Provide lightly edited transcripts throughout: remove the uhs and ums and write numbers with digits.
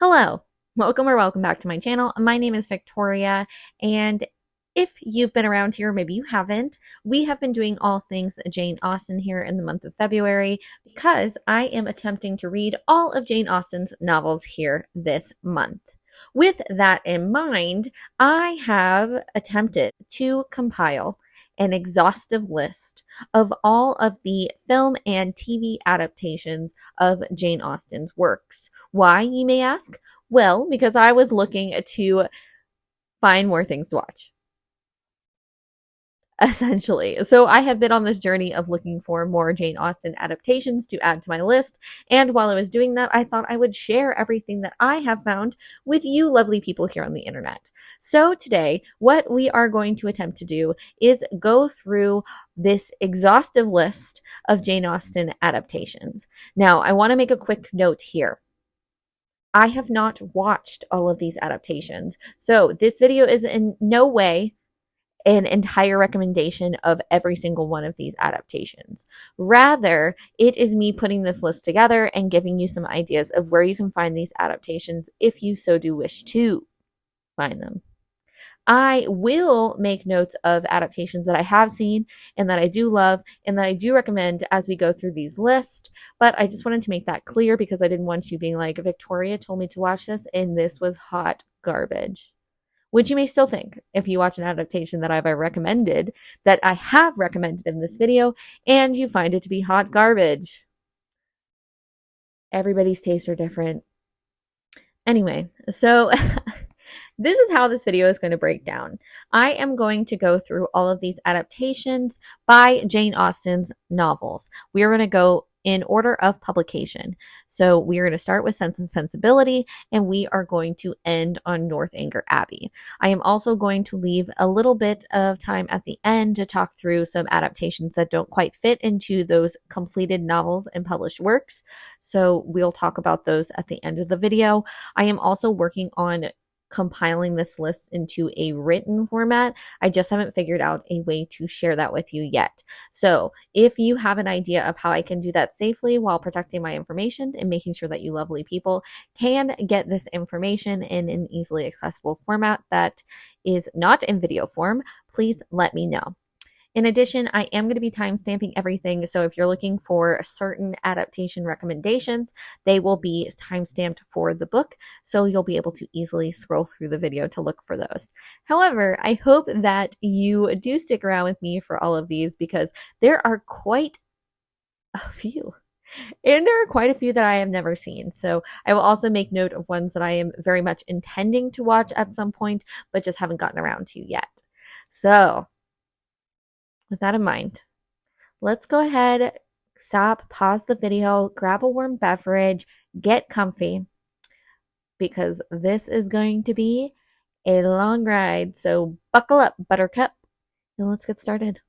Hello, welcome back to my channel. My name is Victoria, and if you've been around here, maybe you haven't, we have been doing all things Jane Austen here in the month of February because I am attempting to read all of Jane Austen's novels here this month. With that in mind, I have attempted to compile an exhaustive list of all of the film and TV adaptations of Jane Austen's works. Why, you may ask? Well, because I was looking to find more things to watch, essentially. So I have been on this journey of looking for more Jane Austen adaptations to add to my list. And while I was doing that, I thought I would share everything that I have found with you lovely people here on the internet. So today, what we are going to attempt to do is go through this exhaustive list of Jane Austen adaptations. Now, I want to make a quick note here. I have not watched all of these adaptations. So this video is in no way an entire recommendation of every single one of these adaptations. Rather, it is me putting this list together and giving you some ideas of where you can find these adaptations if you so do wish to find them. I will make notes of adaptations that I have seen and that I do love and that I do recommend as we go through these lists. But I just wanted to make that clear because I didn't want you being like, Victoria told me to watch this and this was hot garbage. Which you may still think if you watch an adaptation that I've recommended, that I have recommended in this video, and you find it to be hot garbage. Everybody's tastes are different. Anyway, so this is how this video is going to break down. I am going to go through all of these adaptations by Jane Austen's novels. We are going to go in order of publication. So we are going to start with Sense and Sensibility, and we are going to end on Northanger Abbey. I am also going to leave a little bit of time at the end to talk through some adaptations that don't quite fit into those completed novels and published works. So we'll talk about those at the end of the video. I am also working on compiling this list into a written format. I just haven't figured out a way to share that with you yet. So if you have an idea of how I can do that safely while protecting my information and making sure that you lovely people can get this information in an easily accessible format that is not in video form, please let me know. In addition, I am going to be timestamping everything, so if you're looking for certain adaptation recommendations, they will be timestamped for the book, so you'll be able to easily scroll through the video to look for those. However, I hope that you do stick around with me for all of these because there are quite a few. And there are quite a few that I have never seen. So I will also make note of ones that I am very much intending to watch at some point, but just haven't gotten around to yet. So with that in mind, let's go ahead, stop, pause the video, grab a warm beverage, get comfy, because this is going to be a long ride. So buckle up, Buttercup, and let's get started.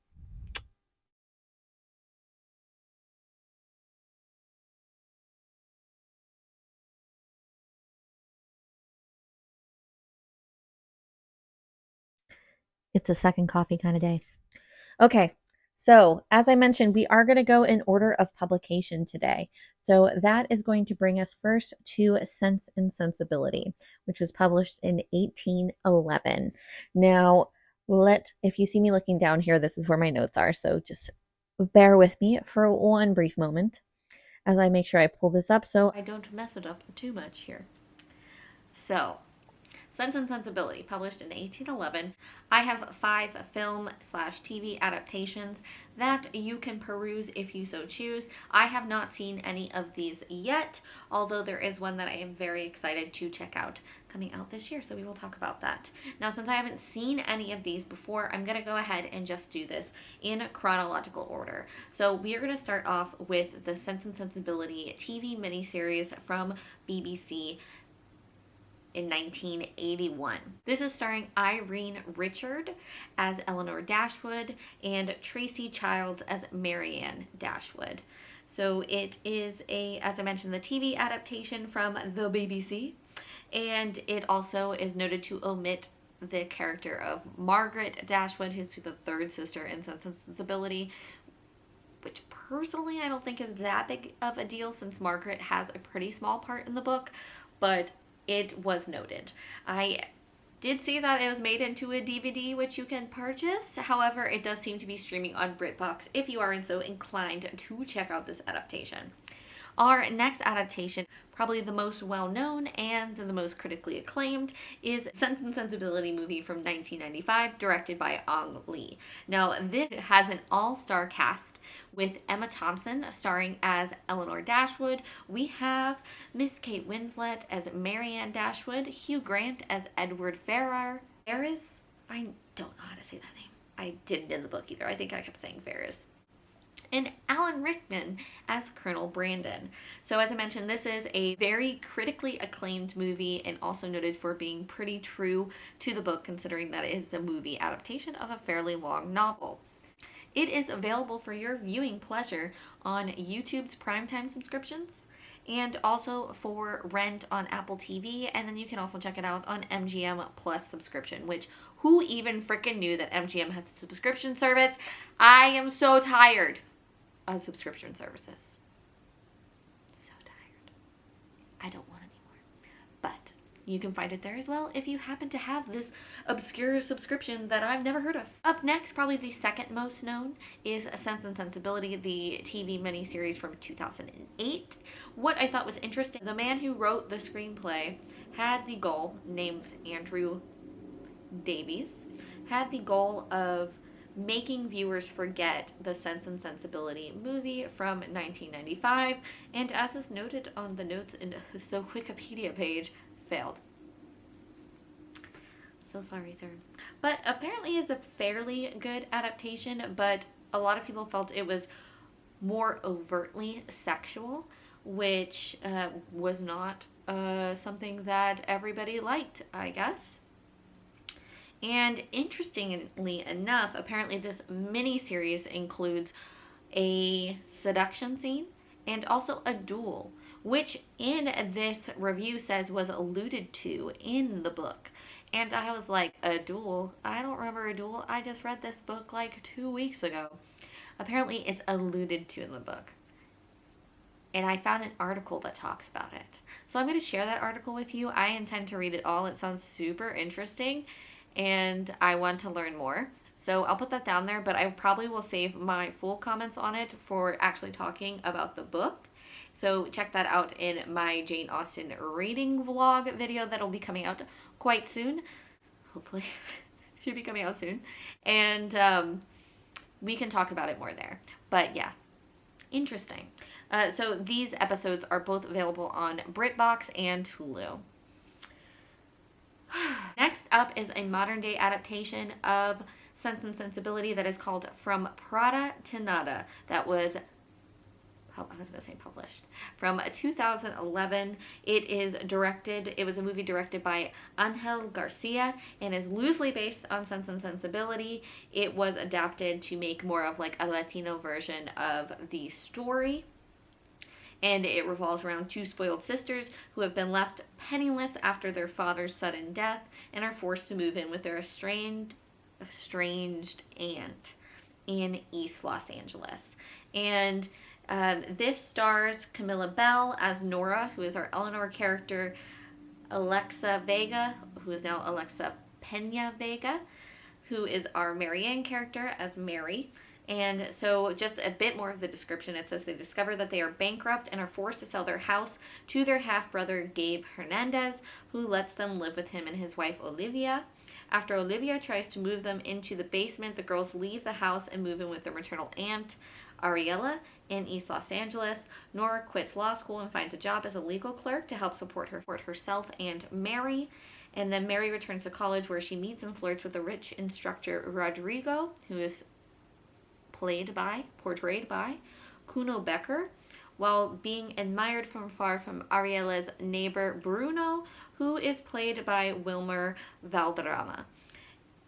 It's a second coffee kind of day. Okay, so as I mentioned, we are going to go in order of publication today. So that is going to bring us first to Sense and Sensibility, which was published in 1811. Now, if you see me looking down here, this is where my notes are. So just bear with me for one brief moment as I make sure I pull this up so I don't mess it up too much here. So, Sense and Sensibility, published in 1811. I have 5 film/TV adaptations that you can peruse if you so choose. I have not seen any of these yet, although there is one that I am very excited to check out coming out this year, so we will talk about that. Now, since I haven't seen any of these before, I'm going to go ahead and just do this in chronological order. So we are going to start off with the Sense and Sensibility TV miniseries from BBC in 1981. This is starring Irene Richard as Eleanor Dashwood and Tracy Childs as Marianne Dashwood. So it is as I mentioned, the TV adaptation from the BBC, and it also is noted to omit the character of Margaret Dashwood, who's the third sister in Sense and Sensibility, which personally I don't think is that big of a deal since Margaret has a pretty small part in the book, but it was noted. I did see that it was made into a DVD, which you can purchase. However, it does seem to be streaming on BritBox if you are so inclined to check out this adaptation. Our next adaptation, probably the most well-known and the most critically acclaimed, is Sense and Sensibility movie from 1995, directed by Ang Lee. Now, this has an all-star cast with Emma Thompson starring as Eleanor Dashwood. We have Miss Kate Winslet as Marianne Dashwood, Hugh Grant as Edward Ferrars. I don't know how to say that name. I didn't in the book either. I think I kept saying Ferris. And Alan Rickman as Colonel Brandon. So as I mentioned, this is a very critically acclaimed movie and also noted for being pretty true to the book, considering that it is the movie adaptation of a fairly long novel. It is available for your viewing pleasure on YouTube's primetime subscriptions and also for rent on Apple TV, and then you can also check it out on MGM Plus subscription, which who even freaking knew that MGM has a subscription service? I am so tired of subscription services. So tired. I don't want any more. But you can find it there as well if you happen to have this obscure subscription that I've never heard of. Up next, probably the second most known, is Sense and Sensibility, the TV miniseries from 2008. What I thought was interesting, the man who wrote the screenplay had the goal, named Andrew Davies, had the goal of making viewers forget the Sense and Sensibility movie from 1995, and as is noted on the notes in the Wikipedia page, failed. So sorry, sir. But apparently it's a fairly good adaptation, but a lot of people felt it was more overtly sexual, which was not something that everybody liked, I guess. And interestingly enough, apparently this mini-series includes a seduction scene and also a duel, which in this review says was alluded to in the book. And I was like, a duel? I don't remember a duel. I just read this book like 2 weeks ago. Apparently it's alluded to in the book. And I found an article that talks about it. So I'm going to share that article with you. I intend to read it all. It sounds super interesting, and I want to learn more. So I'll put that down there, but I probably will save my full comments on it for actually talking about the book. So check that out in my Jane Austen reading vlog video that'll be coming out quite soon. Hopefully. Should be coming out soon. And we can talk about it more there. But yeah, interesting. So these episodes are both available on BritBox and Hulu. Next up is a modern day adaptation of Sense and Sensibility that is called From Prada to Nada. That was, I was going to say published, from 2011. It was a movie directed by Angel Garcia and is loosely based on Sense and Sensibility. It was adapted to make more of like a Latino version of the story. And it revolves around two spoiled sisters who have been left penniless after their father's sudden death and are forced to move in with their estranged aunt in East Los Angeles. And this stars Camilla Bell as Nora, who is our Eleanor character, Alexa Vega, who is now Alexa Pena Vega, who is our Marianne character as Mary. And so just a bit more of the description. It says they discover that they are bankrupt and are forced to sell their house to their half-brother Gabe Hernandez, who lets them live with him and his wife Olivia. After Olivia tries to move them into the basement, the girls leave the house and move in with their maternal aunt, Ariella, in East Los Angeles. Nora quits law school and finds a job as a legal clerk to help support herself and Mary. And then Mary returns to college, where she meets and flirts with the rich instructor Rodrigo, who is portrayed by Kuno Becker, while being admired from afar from Ariella's neighbor Bruno, who is played by Wilmer Valderrama.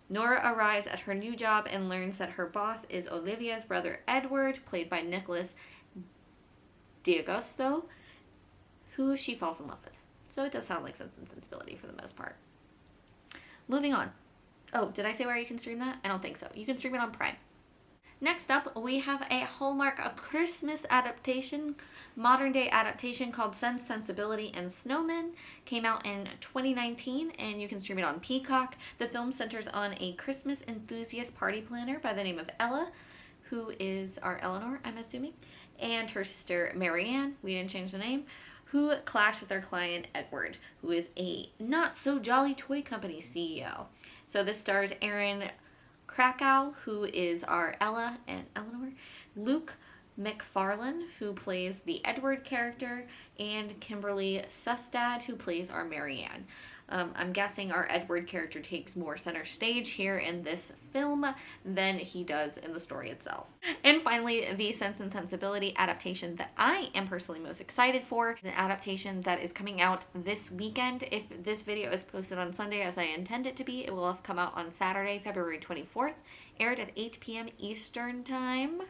Nora arrives at her new job and learns that her boss is Olivia's brother Edward, played by Nicholas D'Agosto, who she falls in love with. So it does sound like Sense and Sensibility for the most part. Moving on. Oh, did I say where you can stream that? I don't think so. You can stream it on Prime. Next up, we have a Hallmark Christmas adaptation, modern day adaptation called Sensibility and Snowmen. Came out in 2019 and you can stream it on Peacock. The film centers on a Christmas enthusiast party planner by the name of Ella, who is our Eleanor, I'm assuming, and her sister Marianne, we didn't change the name, who clash with their client Edward, who is a not so jolly toy company CEO. So this stars Aaron Krakow, who is our Ella and Eleanor, Luke McFarlane, who plays the Edward character, and Kimberly Sustad, who plays our Marianne. I'm guessing our Edward character takes more center stage here in this film than he does in the story itself. And finally, the Sense and Sensibility adaptation that I am personally most excited for, an adaptation that is coming out this weekend. If this video is posted on Sunday as I intend it to be, it will have come out on Saturday, February 24th, aired at 8 p.m. Eastern Time.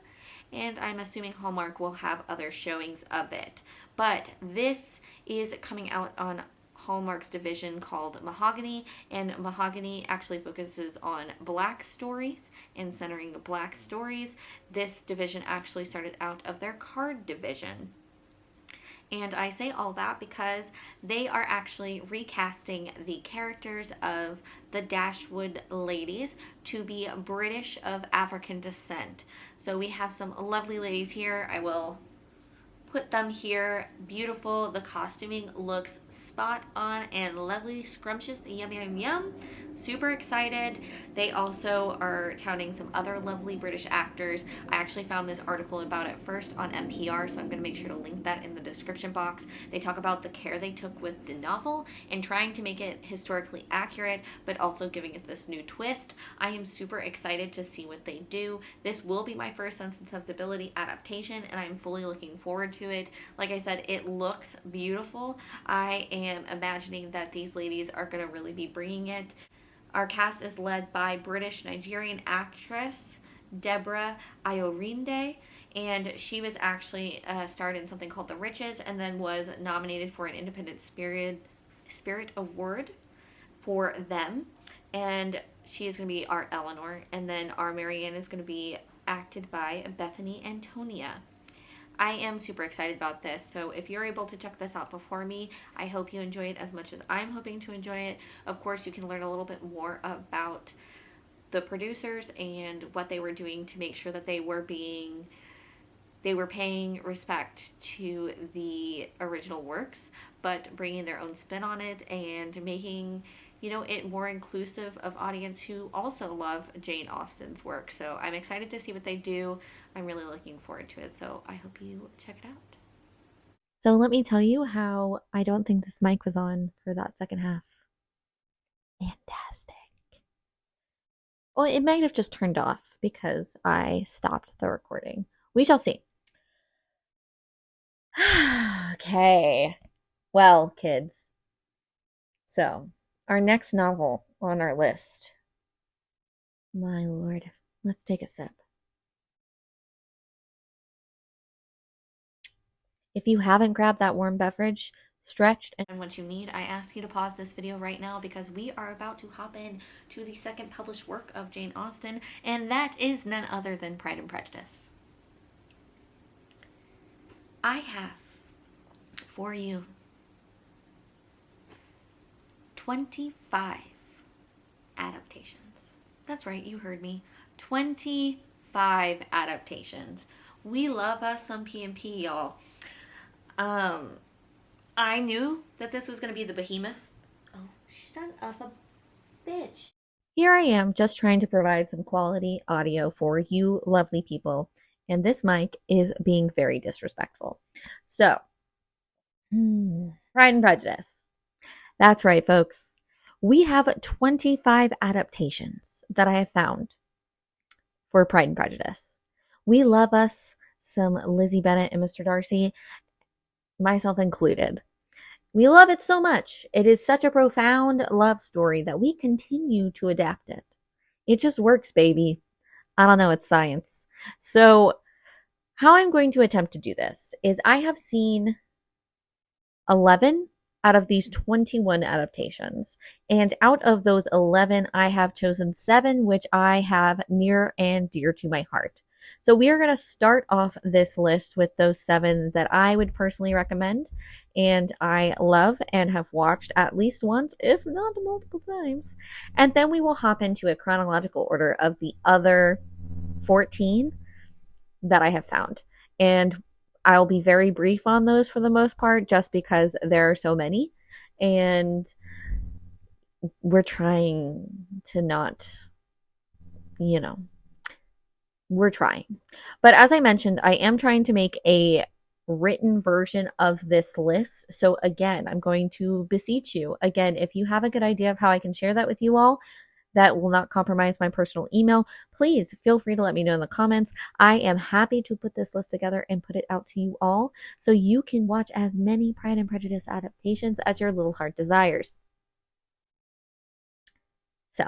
And I'm assuming Hallmark will have other showings of it. But this is coming out on Hallmark's division called Mahogany, and Mahogany actually focuses on black stories and centering black stories. This division actually started out of their card division. And I say all that because they are actually recasting the characters of the Dashwood ladies to be British of African descent. So we have some lovely ladies here. I will put them here. Beautiful. The costuming looks spot on and lovely, scrumptious, yum, yum, yum. Super excited. They also are touting some other lovely British actors. I actually found this article about it first on NPR, so I'm going to make sure to link that in the description box. They talk about the care they took with the novel and trying to make it historically accurate, but also giving it this new twist. I am super excited to see what they do. This will be my first Sense and Sensibility adaptation, and I'm fully looking forward to it. Like I said, it looks beautiful. I am imagining that these ladies are going to really be bringing it. Our cast is led by British-Nigerian actress Deborah Ayorinde, and she was actually starred in something called The Riches and then was nominated for an Independent Spirit Award for them. And she is going to be our Eleanor, and then our Marianne is going to be acted by Bethany Antonia. I am super excited about this, so if you're able to check this out before me, I hope you enjoy it as much as I'm hoping to enjoy it. Of course, you can learn a little bit more about the producers and what they were doing to make sure that they were paying respect to the original works, but bringing their own spin on it and making, you know, it more inclusive of audience who also love Jane Austen's work. So I'm excited to see what they do. I'm really looking forward to it, so I hope you check it out. So let me tell you how I don't think this mic was on for that second half. Fantastic. Well, it might have just turned off because I stopped the recording. We shall see. Okay. Well, kids. So, our next novel on our list. My lord. Let's take a sip. If you haven't grabbed that warm beverage, stretched, and what you need, I ask you to pause this video right now because we are about to hop in to the second published work of Jane Austen, and that is none other than Pride and Prejudice. I have for you 25 adaptations. That's right, you heard me. 25 adaptations. We love us some P&P, y'all. I knew that this was going to be the behemoth. Oh, son of a bitch. Here I am just trying to provide some quality audio for you lovely people, and this mic is being very disrespectful. So, Pride and Prejudice. That's right, folks. We have 25 adaptations that I have found for Pride and Prejudice. We love us some Lizzie Bennet and Mr. Darcy, myself included. We love it so much. It is such a profound love story that we continue to adapt it. It just works, baby. I don't know, it's science. So, how I'm going to attempt to do this is I have seen 11 out of these 21 adaptations. And out of those 11, I have chosen 7, which I have near and dear to my heart. So we are going to start off this list with those 7 that I would personally recommend and I love and have watched at least once, if not multiple times. And then we will hop into a chronological order of the other 14 that I have found. And I'll be very brief on those for the most part, just because there are so many. And we're trying to not, we're trying. But as I mentioned, I am trying to make a written version of this list. So again, I'm going to beseech you. Again, if you have a good idea of how I can share that with you all, that will not compromise my personal email, please feel free to let me know in the comments. I am happy to put this list together and put it out to you all so you can watch as many Pride and Prejudice adaptations as your little heart desires. So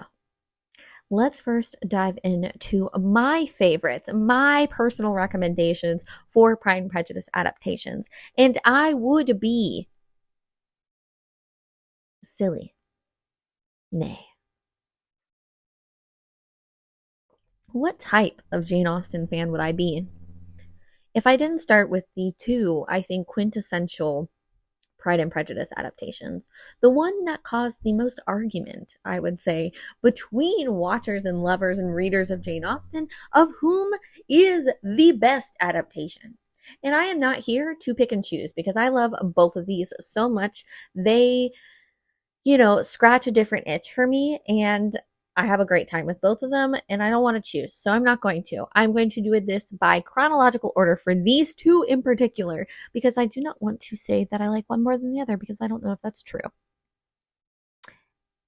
let's first dive into my favorites, my personal recommendations for Pride and Prejudice adaptations. And I would be silly. Nay. What type of Jane Austen fan would I be if I didn't start with the 2, I think, quintessential Pride and Prejudice adaptations? The one that caused the most argument, I would say, between watchers and lovers and readers of Jane Austen, of whom is the best adaptation. And I am not here to pick and choose because I love both of these so much. They, scratch a different itch for me, and I have a great time with both of them, and I don't want to choose, so I'm not going to. I'm going to do this by chronological order for these 2 in particular, because I do not want to say that I like one more than the other, because I don't know if that's true.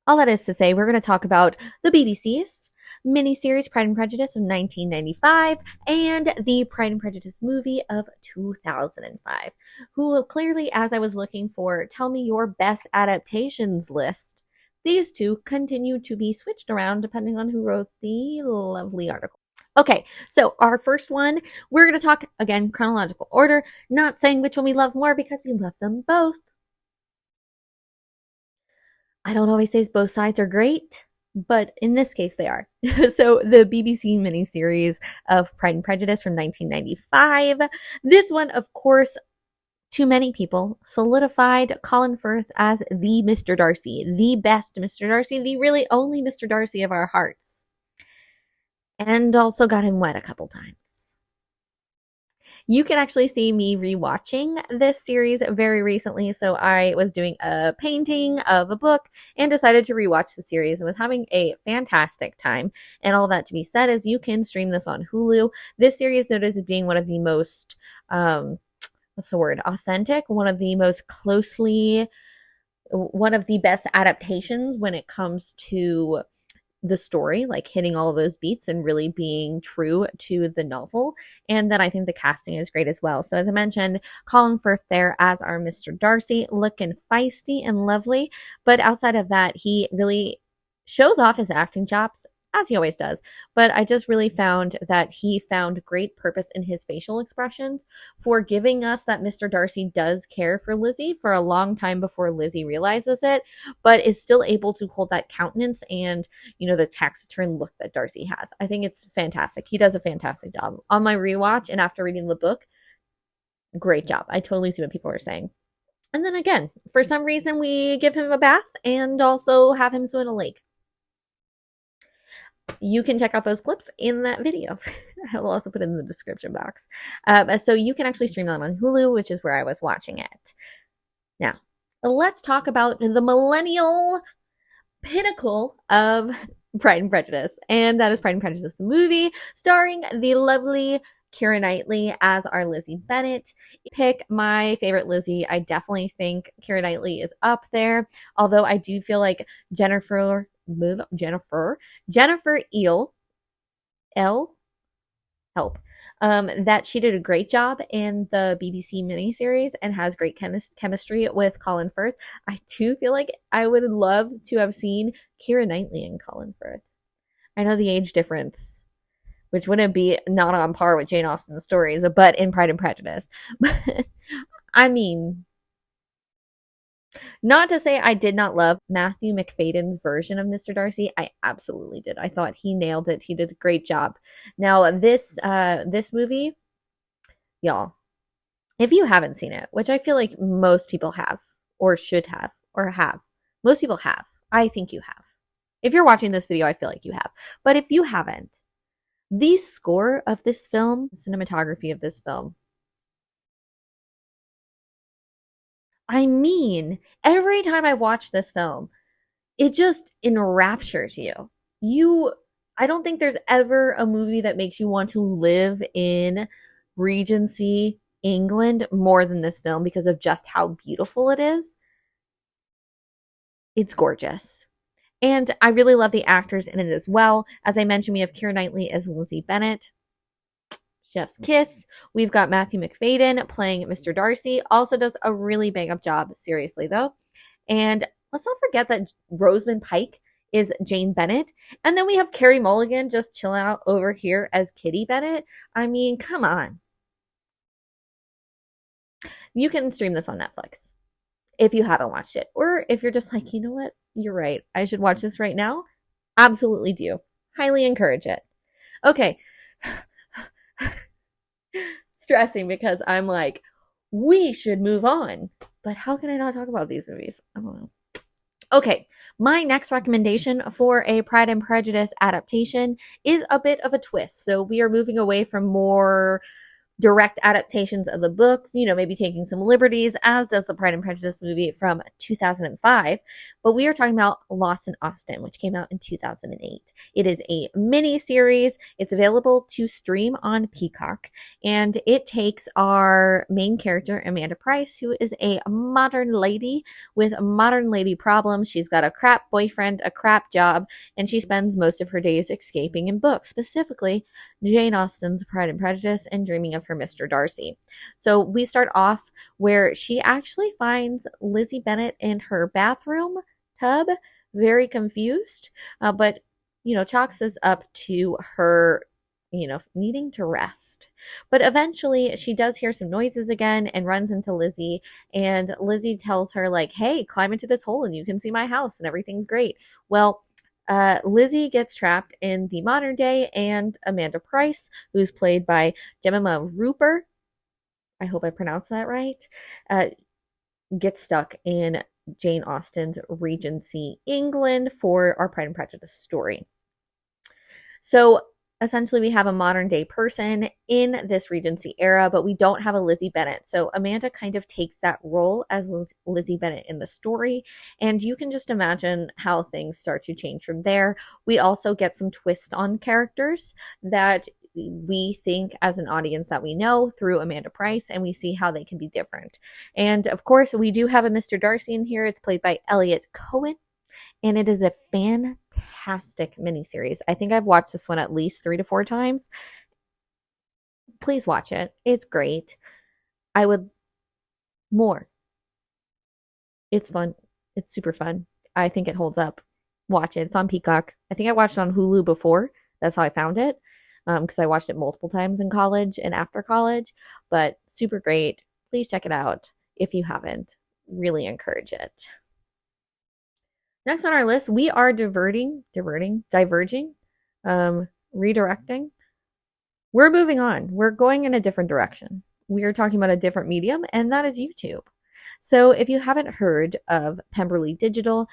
All that is to say, we're going to talk about the BBC's miniseries Pride and Prejudice of 1995 and the Pride and Prejudice movie of 2005, who clearly, as I was looking for tell me your best adaptations list, these 2 continue to be switched around depending on who wrote the lovely article. Okay, so our first one, we're going to talk, again, chronological order, not saying which one we love more because we love them both. I don't always say both sides are great, but in this case they are. So the BBC miniseries of Pride and Prejudice from 1995. This one, of course, to many people, solidified Colin Firth as the Mr. Darcy, the best Mr. Darcy, the really only Mr. Darcy of our hearts. And also got him wet a couple times. You can actually see me rewatching this series very recently. So I was doing a painting of a book and decided to rewatch the series and was having a fantastic time. And all that to be said is you can stream this on Hulu. This series noted as being one of the most authentic, one of the most closely, one of the best adaptations when it comes to the story, like hitting all of those beats and really being true to the novel. And then I think the casting is great as well. So as I mentioned, Colin Firth there as our Mr. Darcy, looking feisty and lovely. But outside of that, he really shows off his acting chops, as he always does. But I just really found that he found great purpose in his facial expressions for giving us that Mr. Darcy does care for Lizzie for a long time before Lizzie realizes it, but is still able to hold that countenance and, the taciturn look that Darcy has. I think it's fantastic. He does a fantastic job. On my rewatch and after reading the book, great job. I totally see what people are saying. And then again, for some reason, we give him a bath and also have him swim in a lake. You can check out those clips in that video. I will also put it in the description box. So you can actually stream them on Hulu, which is where I was watching it. Now, let's talk about the millennial pinnacle of Pride and Prejudice. And that is Pride and Prejudice, the movie, starring the lovely Keira Knightley as our Lizzie Bennet. Pick my favorite Lizzie. I definitely think Keira Knightley is up there. Although I do feel like Jennifer Eel, that she did a great job in the BBC miniseries and has great chemistry with Colin Firth. I do feel like I would love to have seen Keira Knightley and Colin Firth. I know the age difference, which wouldn't be not on par with Jane Austen's stories, but in Pride and Prejudice. I mean, Not to say I did not love Matthew McFadden's version of Mr. Darcy. I absolutely did. I thought he nailed it. He did a great job. Now this movie, y'all, if you haven't seen it, which I feel like most people have or should have or have. Most people have. I think you have. If you're watching this video, I feel like you have. But if you haven't, the score of this film, cinematography of this film, I mean, every time I watch this film, it just enraptures you. I don't think there's ever a movie that makes you want to live in Regency England more than this film because of just how beautiful it is. It's gorgeous. And I really love the actors in it as well. As I mentioned, we have Keira Knightley as Lizzie Bennet. Chef's kiss. We've got Matthew McFadden playing Mr. Darcy. Also does a really bang up job, seriously though. And let's not forget that Rosamund Pike is Jane Bennet. And then we have Carey Mulligan just chilling out over here as Kitty Bennet. I mean, come on. You can stream this on Netflix if you haven't watched it. Or if you're just like, you know what? You're right. I should watch this right now. Absolutely do. Highly encourage it. Okay. Stressing because I'm like, we should move on. But how can I not talk about these movies? I don't know. Okay, my next recommendation for a Pride and Prejudice adaptation is a bit of a twist. So we are moving away from more direct adaptations of the books, maybe taking some liberties, as does the Pride and Prejudice movie from 2005. But we are talking about Lost in Austen, which came out in 2008. It is a mini series. It's available to stream on Peacock, and it takes our main character, Amanda Price, who is a modern lady with modern lady problems. She's got a crap boyfriend, a crap job, and she spends most of her days escaping in books, specifically Jane Austen's Pride and Prejudice and dreaming of her Mr. Darcy. So we start off where she actually finds Lizzie Bennet in her bathroom tub, very confused, but chalks this up to her, needing to rest. But eventually she does hear some noises again and runs into Lizzie, and Lizzie tells her like, hey, climb into this hole and you can see my house and everything's great. Well, Lizzie gets trapped in the modern day, and Amanda Price, who's played by Jemima Rooper, I hope I pronounced that right, gets stuck in Jane Austen's Regency England for our Pride and Prejudice story. So essentially we have a modern day person in this Regency era, but we don't have a Lizzie Bennet. So Amanda kind of takes that role as Lizzie Bennet in the story, and you can just imagine how things start to change from there. We also get some twist on characters that we think as an audience that we know through Amanda Price, and we see how they can be different. And of course, we do have a Mr. Darcy in here. It's played by Elliot Cohen, and it is a fantastic miniseries. I think I've watched this one at least 3 to 4 times. Please watch it. It's great. I would more. It's fun. It's super fun. I think it holds up. Watch it. It's on Peacock. I think I watched it on Hulu before. That's how I found it, because I watched it multiple times in college and after college. But super great. Please check it out if you haven't. Really encourage it. Next on our list, we are diverging, redirecting. We're moving on. We're going in a different direction. We are talking about a different medium, and that is YouTube. So if you haven't heard of Pemberley Digital,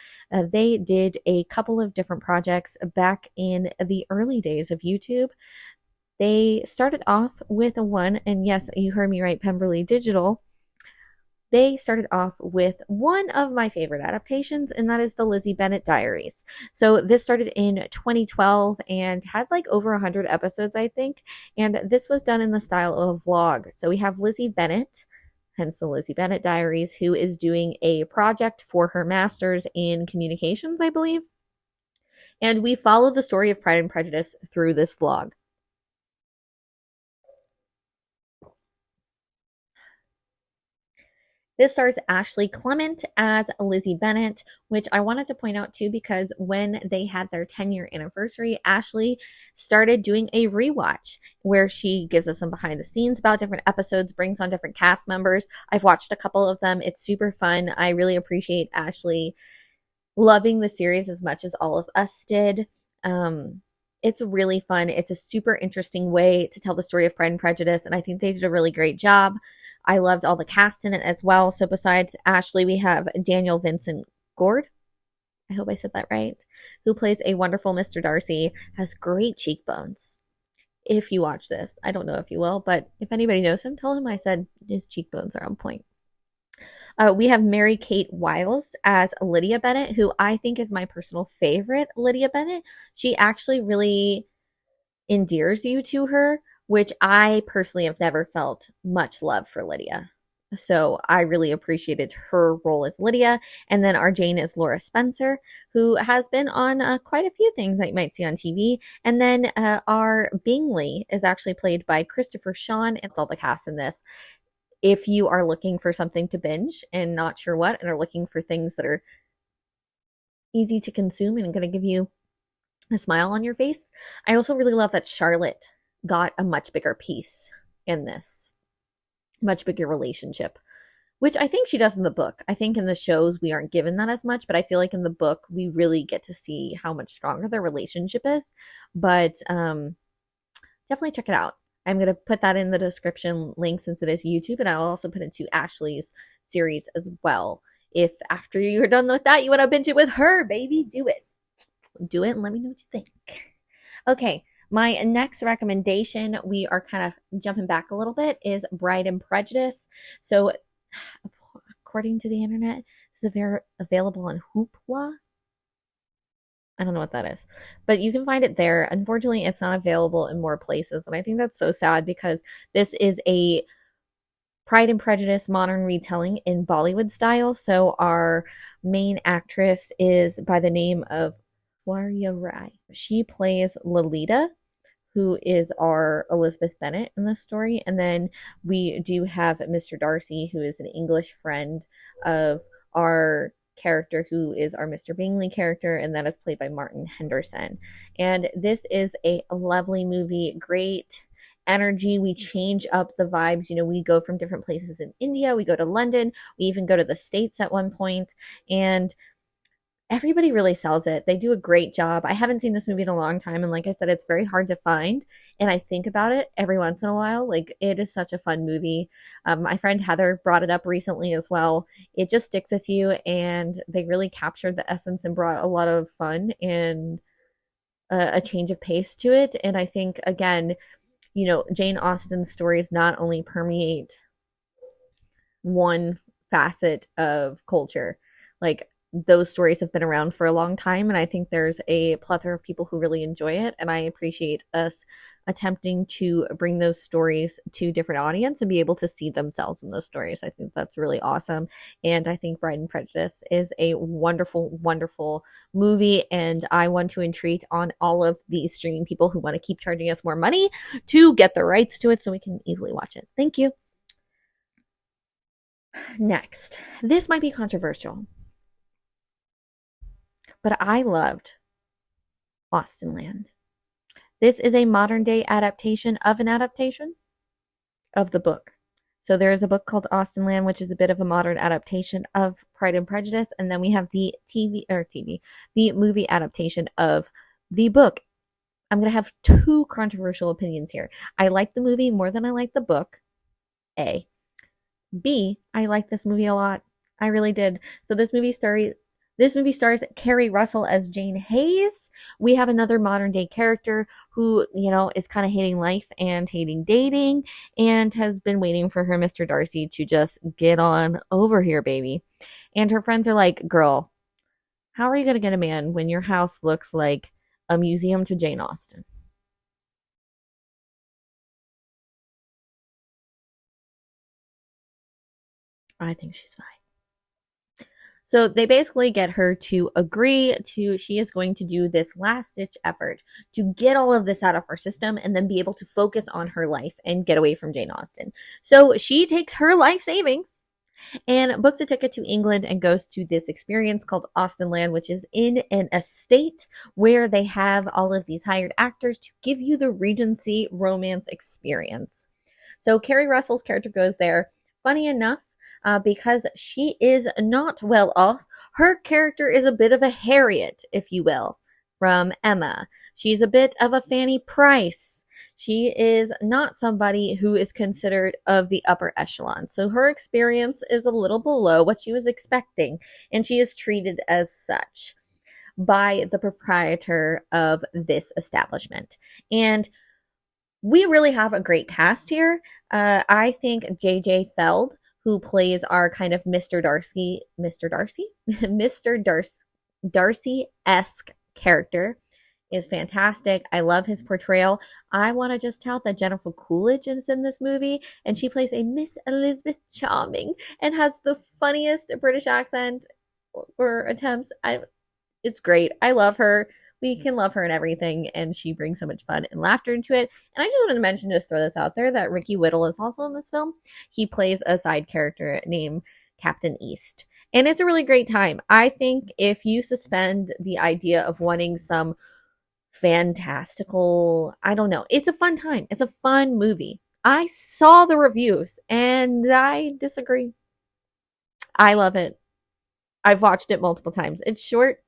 they did a couple of different projects back in the early days of YouTube. They started off with one, and yes, you heard me right, Pemberley Digital. They started off with one of my favorite adaptations, and that is the Lizzie Bennet Diaries. So this started in 2012 and had like over 100 episodes, I think. And this was done in the style of a vlog. So we have Lizzie Bennet, hence the Lizzie Bennet Diaries, who is doing a project for her master's in communications, I believe. And we follow the story of Pride and Prejudice through this vlog. This stars Ashley Clement as Lizzie Bennet, which I wanted to point out too because when they had their 10-year anniversary, Ashley started doing a rewatch where she gives us some behind the scenes about different episodes, brings on different cast members. I've watched a couple of them. It's super fun. I really appreciate Ashley loving the series as much as all of us did. It's really fun. It's a super interesting way to tell the story of Pride and Prejudice, and I think they did a really great job. I loved all the cast in it as well. So besides Ashley, we have Daniel Vincent Gord. I hope I said that right. Who plays a wonderful Mr. Darcy, has great cheekbones. If you watch this, I don't know if you will, but if anybody knows him, tell him I said his cheekbones are on point. We have Mary Kate Wiles as Lydia Bennet, who I think is my personal favorite Lydia Bennet. She actually really endears you to her, which I personally have never felt much love for Lydia. So I really appreciated her role as Lydia. And then our Jane is Laura Spencer, who has been on quite a few things that you might see on TV. And then our Bingley is actually played by Christopher Sean. It's all the cast in this. If you are looking for something to binge and not sure what, and are looking for things that are easy to consume and going to give you a smile on your face, I also really love that Charlotte got a much bigger piece in this, much bigger relationship, which I think she does in the book. I think in the shows we aren't given that as much, but I feel like in the book we really get to see how much stronger their relationship is. But definitely check it out. I'm going to put that in the description link since it is YouTube, and I'll also put it to Ashley's series as well. If after you're done with that, you want to binge it with her, baby, do it. Do it and let me know what you think. Okay, my next recommendation, we are kind of jumping back a little bit, is Pride and Prejudice. So according to the internet, it's available on Hoopla. I don't know what that is, but you can find it there. Unfortunately, it's not available in more places, and I think that's so sad because this is a Pride and Prejudice modern retelling in Bollywood style. So our main actress is by the name of Warya Rai. She plays Lolita, who is our Elizabeth Bennet in this story, and then we do have Mr. Darcy, who is an English friend of our character, who is our Mr. Bingley character, and that is played by Martin Henderson. And this is a lovely movie, great energy. We change up the vibes. You know, we go from different places in India, we go to London, we even go to the States at one point, and everybody really sells it. They do a great job. I haven't seen this movie in a long time, and like I said, it's very hard to find, and I think about it every once in a while. Like, it is such a fun movie. My friend Heather brought it up recently as well. It just sticks with you, and they really captured the essence and brought a lot of fun and a change of pace to it. And I think, again, you know, Jane Austen's stories not only permeate one facet of culture, like, those stories have been around for a long time, and I think there's a plethora of people who really enjoy it, and I appreciate us attempting to bring those stories to different audience and be able to see themselves in those stories. I think that's really awesome, and I think Pride and Prejudice is a wonderful, wonderful movie, and I want to entreat on all of the streaming people who want to keep charging us more money to get the rights to it so we can easily watch it. Thank you. Next, this might be controversial, but I loved Austenland. This is a modern day adaptation of an adaptation of the book. So there is a book called Austenland, which is a bit of a modern adaptation of Pride and Prejudice, and then we have the the movie adaptation of the book. I'm going to have two controversial opinions here. I like the movie more than I like the book. A. B. I like this movie a lot. I really did. So this movie stars Carrie Russell as Jane Hayes. We have another modern day character who, you know, is kind of hating life and hating dating and has been waiting for her Mr. Darcy to just get on over here, baby. And her friends are like, girl, how are you going to get a man when your house looks like a museum to Jane Austen? I think she's fine. So they basically get her to agree to, she is going to do this last ditch effort to get all of this out of her system and then be able to focus on her life and get away from Jane Austen. So she takes her life savings and books a ticket to England and goes to this experience called Austenland, which is in an estate where they have all of these hired actors to give you the Regency romance experience. So Carrie Russell's character goes there. Funny enough, because she is not well off, her character is a bit of a Harriet, if you will, from Emma. She's a bit of a Fanny Price. She is not somebody who is considered of the upper echelon. So her experience is a little below what she was expecting, and she is treated as such by the proprietor of this establishment. And we really have a great cast here. I think JJ Feld, who plays our kind of Mr. Darcy-esque character, is fantastic. I love his portrayal. I want to just tout that Jennifer Coolidge is in this movie, and she plays a Miss Elizabeth Charming and has the funniest British accent or attempts. It's great. I love her. We can love her in everything, and she brings so much fun and laughter into it. And I just wanted to mention, just throw this out there, that Ricky Whittle is also in this film. He plays a side character named Captain East. And it's a really great time. I think if you suspend the idea of wanting some fantastical, I don't know, it's a fun time. It's a fun movie. I saw the reviews and I disagree. I love it. I've watched it multiple times. It's short.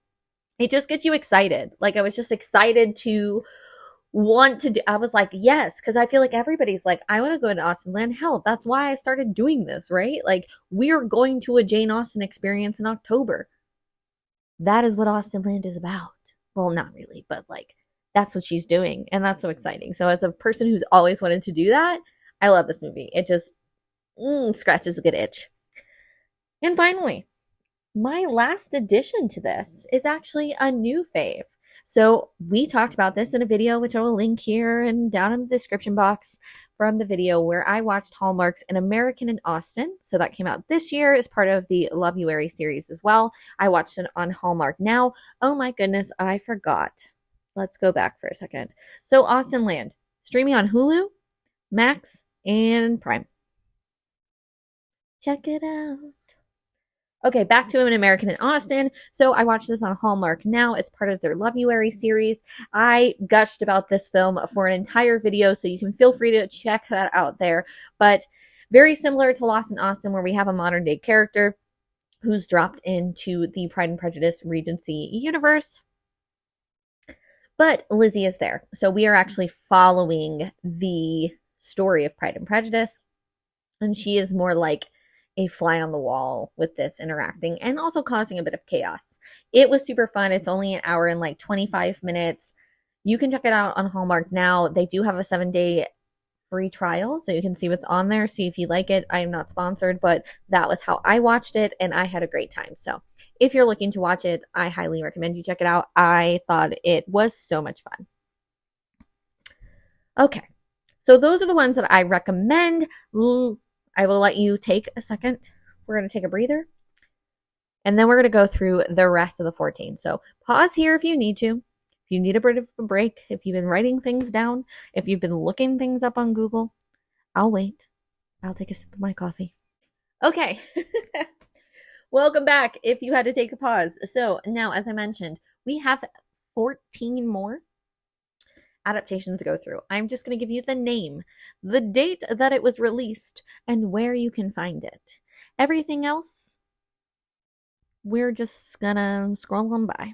It just gets you excited. Like, I was just excited to want to do. I was like, yes, because I feel like everybody's like, I want to go to Austenland. Hell, that's why I started doing this, right? Like, we're going to a Jane Austen experience in October. That is what Austenland is about. Well, not really, but like, that's what she's doing, and that's so exciting. So as a person who's always wanted to do that, I love this movie. It just scratches a good itch. And finally, my last addition to this is actually a new fave. So we talked about this in a video, which I will link here and down in the description box from the video, where I watched Hallmark's An American in Austen. So that came out this year as part of the Lovuary series as well. I watched it on Hallmark Now. Oh my goodness, I forgot. Let's go back for a second. So Austenland, streaming on Hulu, Max, and Prime. Check it out. Okay, back to An American in Austen. So I watched this on Hallmark Now as part of their Lovuary series. I gushed about this film for an entire video, so you can feel free to check that out there. But very similar to Lost in Austen, where we have a modern day character who's dropped into the Pride and Prejudice Regency universe. But Lizzie is there. So we are actually following the story of Pride and Prejudice. And she is more like a fly on the wall with this, interacting and also causing a bit of chaos. It was super fun. It's only an hour and like 25 minutes. You can check it out on Hallmark Now. They do have a 7-day free trial, so you can see what's on there, see if you like it. I am not sponsored, but that was how I watched it, and I had a great time. So if you're looking to watch it, I highly recommend you check it out. I thought it was so much fun. Okay, so those are the ones that I recommend. I will let you take a second. We're going to take a breather. And then we're going to go through the rest of the 14. So pause here if you need to. If you need a bit of a break, if you've been writing things down, if you've been looking things up on Google, I'll wait. I'll take a sip of my coffee. Okay. Welcome back if you had to take a pause. So now, as I mentioned, we have 14 more adaptations to go through. I'm just going to give you the name, the date that it was released, and where you can find it. Everything else, we're just gonna scroll on by.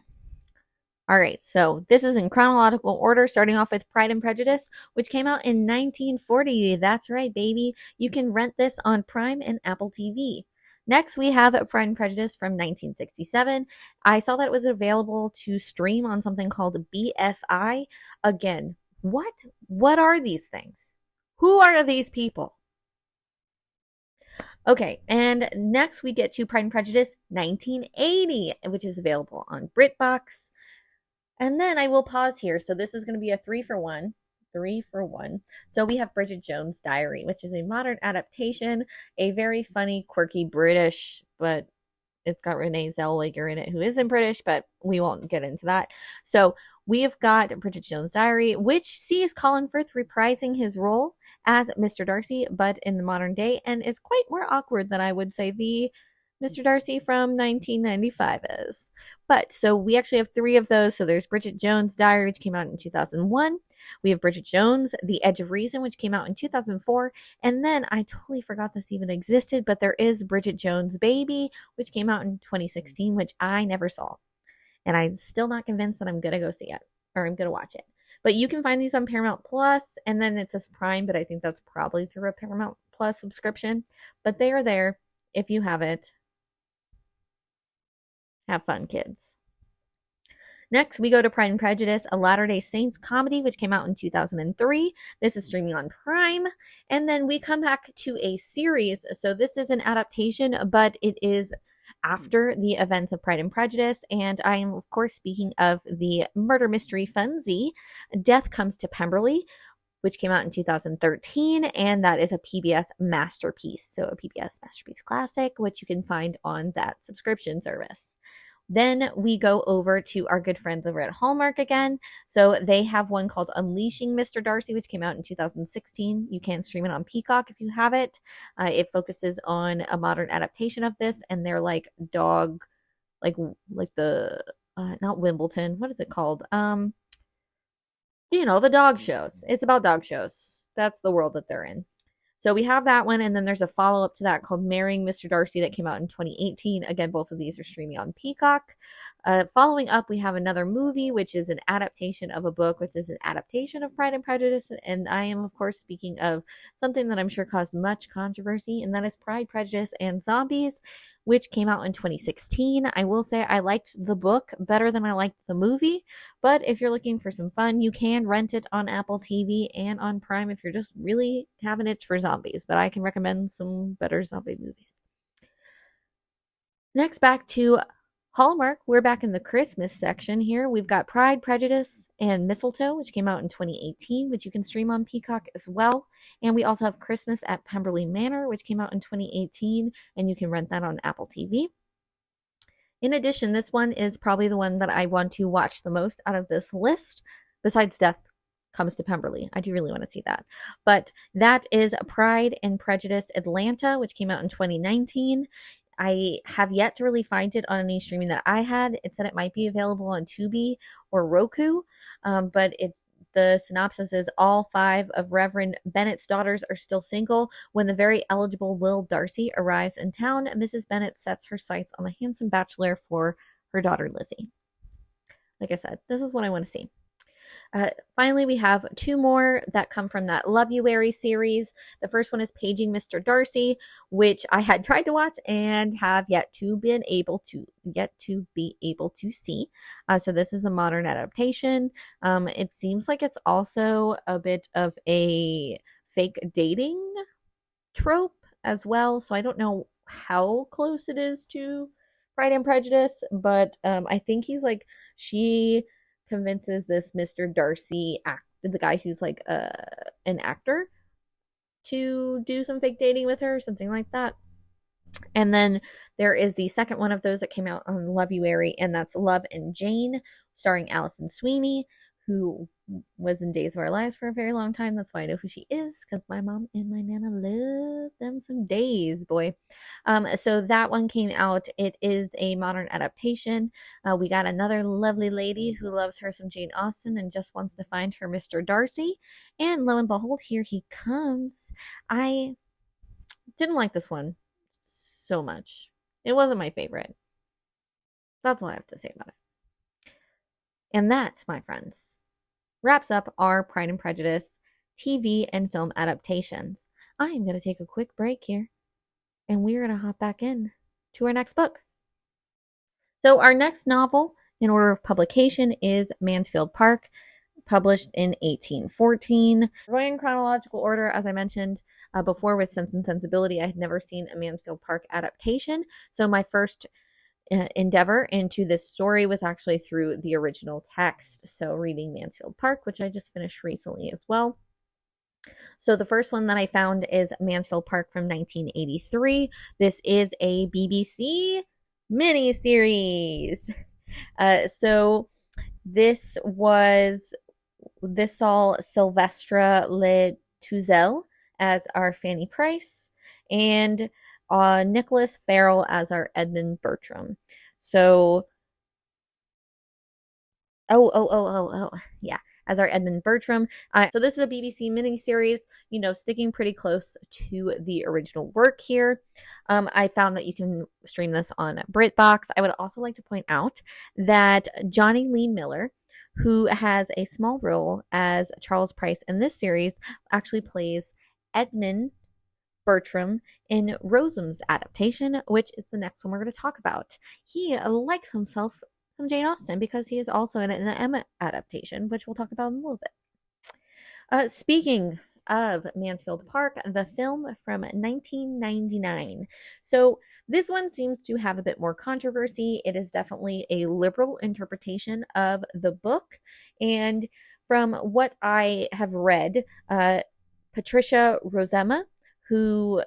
All right, so this is in chronological order, starting off with Pride and Prejudice, which came out in 1940. That's right, baby. You can rent this on Prime and Apple TV. Next, we have Pride and Prejudice from 1967. I saw that it was available to stream on something called BFI. Again, what are these things? Who are these people? Okay, and next we get to Pride and Prejudice 1980, which is available on BritBox. And then I will pause here. So this is going to be a 3 for 1. 3 for 1. So we have Bridget Jones' Diary, which is a modern adaptation, a very funny, quirky British, but it's got Renee Zellweger in it, who isn't British, but we won't get into that. So we have got Bridget Jones' Diary, which sees Colin Firth reprising his role as Mr. Darcy, but in the modern day, and is quite more awkward than I would say the Mr. Darcy from 1995 is. But so we actually have 3 of those. So there's Bridget Jones' Diary, which came out in 2001. We have Bridget Jones, The Edge of Reason, which came out in 2004. And then I totally forgot this even existed, but there is Bridget Jones' Baby, which came out in 2016, which I never saw. And I'm still not convinced that I'm going to go see it or I'm going to watch it. But you can find these on Paramount Plus, and then it says Prime, but I think that's probably through a Paramount Plus subscription. But they are there if you have it. Have fun, kids. Next, we go to Pride and Prejudice, a Latter-day Saints comedy, which came out in 2003. This is streaming on Prime. And then we come back to a series. So this is an adaptation, but it is after the events of Pride and Prejudice. And I am, of course, speaking of the murder mystery Funzie, Death Comes to Pemberley, which came out in 2013, and that is a PBS masterpiece. So a PBS masterpiece classic, which you can find on that subscription service. Then we go over to our good friends over at Hallmark again. So they have one called Unleashing Mr. Darcy, which came out in 2016. You can stream it on Peacock if you have it. It focuses on a modern adaptation of this, and they're like dog, like the not Wimbledon. What is it called? The dog shows. It's about dog shows. That's the world that they're in. So we have that one, and then there's a follow-up to that called Marrying Mr. Darcy that came out in 2018. Again, both of these are streaming on Peacock. Following up, we have another movie, which is an adaptation of a book, which is an adaptation of Pride and Prejudice. And I am, of course, speaking of something that I'm sure caused much controversy, and that is Pride, Prejudice, and Zombies, which came out in 2016. I will say I liked the book better than I liked the movie, but if you're looking for some fun, you can rent it on Apple TV and on Prime if you're just really having it for zombies, but I can recommend some better zombie movies. Next, back to Hallmark. We're back in the Christmas section here. We've got Pride, Prejudice, and Mistletoe, which came out in 2018, which you can stream on Peacock as well. And we also have Christmas at Pemberley Manor, which came out in 2018, and you can rent that on Apple TV. In addition, this one is probably the one that I want to watch the most out of this list, besides Death Comes to Pemberley. I do really want to see that. But that is Pride and Prejudice Atlanta, which came out in 2019. I have yet to really find it on any streaming that I had. It said it might be available on Tubi or Roku, but the synopsis is all 5 of Reverend Bennet's daughters are still single. When the very eligible Will Darcy arrives in town, Mrs. Bennet sets her sights on the handsome bachelor for her daughter Lizzie. Like I said, this is what I want to see. Finally, we have 2 more that come from that Lovuary series. The first one is Paging Mr. Darcy, which I had tried to watch and have yet to be able to see. So this is a modern adaptation. It seems like it's also a bit of a fake dating trope as well. So I don't know how close it is to Pride and Prejudice, but I think she convinces this Mr. Darcy, the guy who's like an actor, to do some fake dating with her or something like that. And then there is the second one of those that came out on Lovuary, and that's Love and Jane, starring Alison Sweeney, who was in Days of Our Lives for a very long time. That's why I know who she is, because my mom and my nana love them some Days, boy. So that one came out. It is a modern adaptation. We got another lovely lady who loves her some Jane Austen and just wants to find her Mr. Darcy. And lo and behold, here he comes. I didn't like this one so much. It wasn't my favorite. That's all I have to say about it. And that, my friends, wraps up our Pride and Prejudice TV and film adaptations. I am going to take a quick break here, and we're going to hop back in to our next book. So our next novel in order of publication is Mansfield Park, published in 1814. We're going in chronological order, as I mentioned before with Sense and Sensibility. I had never seen a Mansfield Park adaptation, so my first endeavor into this story was actually through the original text. So reading Mansfield Park, which I just finished recently as well. So the first one that I found is Mansfield Park from 1983. This is a BBC miniseries. So this saw Sylvestre Le Touzel as our Fanny Price, and Nicholas Farrell as our Edmund Bertram. So, yeah, as our Edmund Bertram. So this is a BBC miniseries, sticking pretty close to the original work here. I found that you can stream this on BritBox. I would also like to point out that Johnny Lee Miller, who has a small role as Charles Price in this series, actually plays Edmund Bertram in Rosam's adaptation, which is the next one we're going to talk about. He likes himself some Jane Austen because he is also in an Emma adaptation, which we'll talk about in a little bit. Speaking of Mansfield Park, the film from 1999. So this one seems to have a bit more controversy. It is definitely a liberal interpretation of the book. And from what I have read, Patricia Rozema, who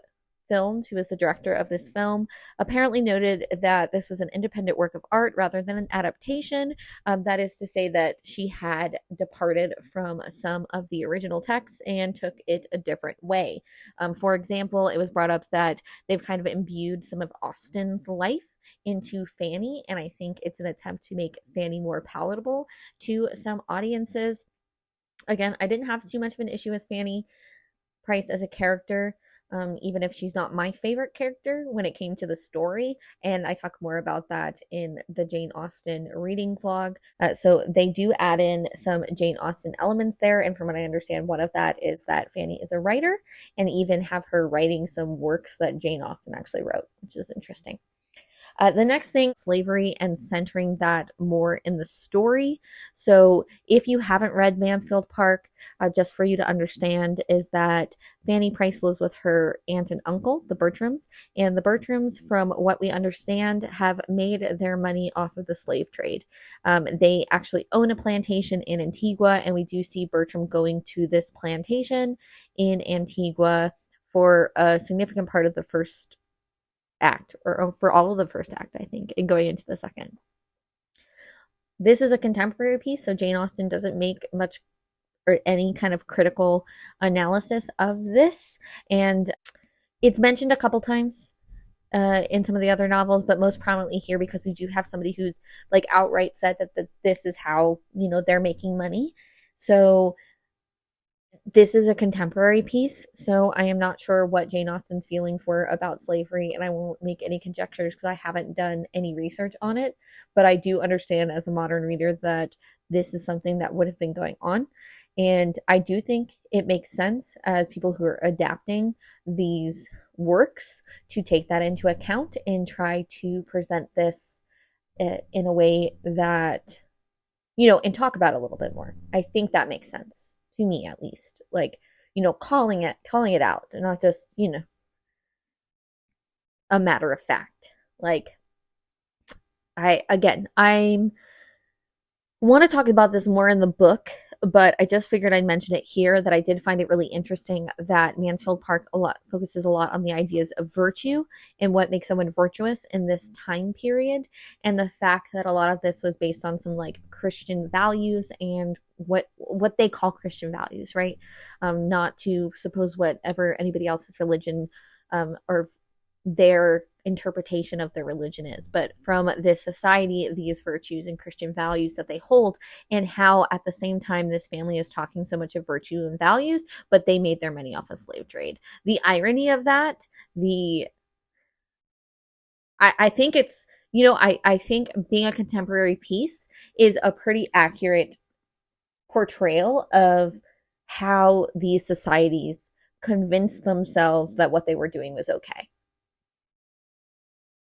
is the director of this film, apparently noted that this was an independent work of art rather than an adaptation. That is to say that she had departed from some of the original texts and took it a different way. For example, it was brought up that they've kind of imbued some of Austen's life into Fanny, and I think it's an attempt to make Fanny more palatable to some audiences. Again, I didn't have too much of an issue with Fanny Price as a character, even if she's not my favorite character when it came to the story. And I talk more about that in the Jane Austen reading vlog. So they do add in some Jane Austen elements there. And from what I understand, one of that is that Fanny is a writer and even have her writing some works that Jane Austen actually wrote, which is interesting. The next thing, slavery and centering that more in the story. So if you haven't read Mansfield Park, just for you to understand, is that Fanny Price lives with her aunt and uncle, the Bertrams, and the Bertrams, from what we understand, have made their money off of the slave trade. They actually own a plantation in Antigua, and we do see Bertram going to this plantation in Antigua for a significant part of the first act, or for all of the first act, I think, and going into the second. This is a contemporary piece, so Jane Austen doesn't make much or any kind of critical analysis of this, and it's mentioned a couple times in some of the other novels, but most prominently here because we do have somebody who's like outright said that this is how they're making money. So this is a contemporary piece, so I am not sure what Jane Austen's feelings were about slavery, and I won't make any conjectures because I haven't done any research on it, but I do understand as a modern reader that this is something that would have been going on, and I do think it makes sense as people who are adapting these works to take that into account and try to present this in a way that, and talk about it a little bit more. I think that makes sense. To me, at least, like, calling it out, and not just, a matter of fact. Like, I want to talk about this more in the book, but I just figured I'd mention it here, that I did find it really interesting that Mansfield Park focuses a lot on the ideas of virtue and what makes someone virtuous in this time period, and the fact that a lot of this was based on some like Christian values and what they call Christian values, right? Not to suppose whatever anybody else's religion or their interpretation of their religion is, but from this society, these virtues and Christian values that they hold, and how at the same time this family is talking so much of virtue and values, but they made their money off of slave trade. The irony of that, I think it's, I think being a contemporary piece is a pretty accurate portrayal of how these societies convinced themselves that what they were doing was okay.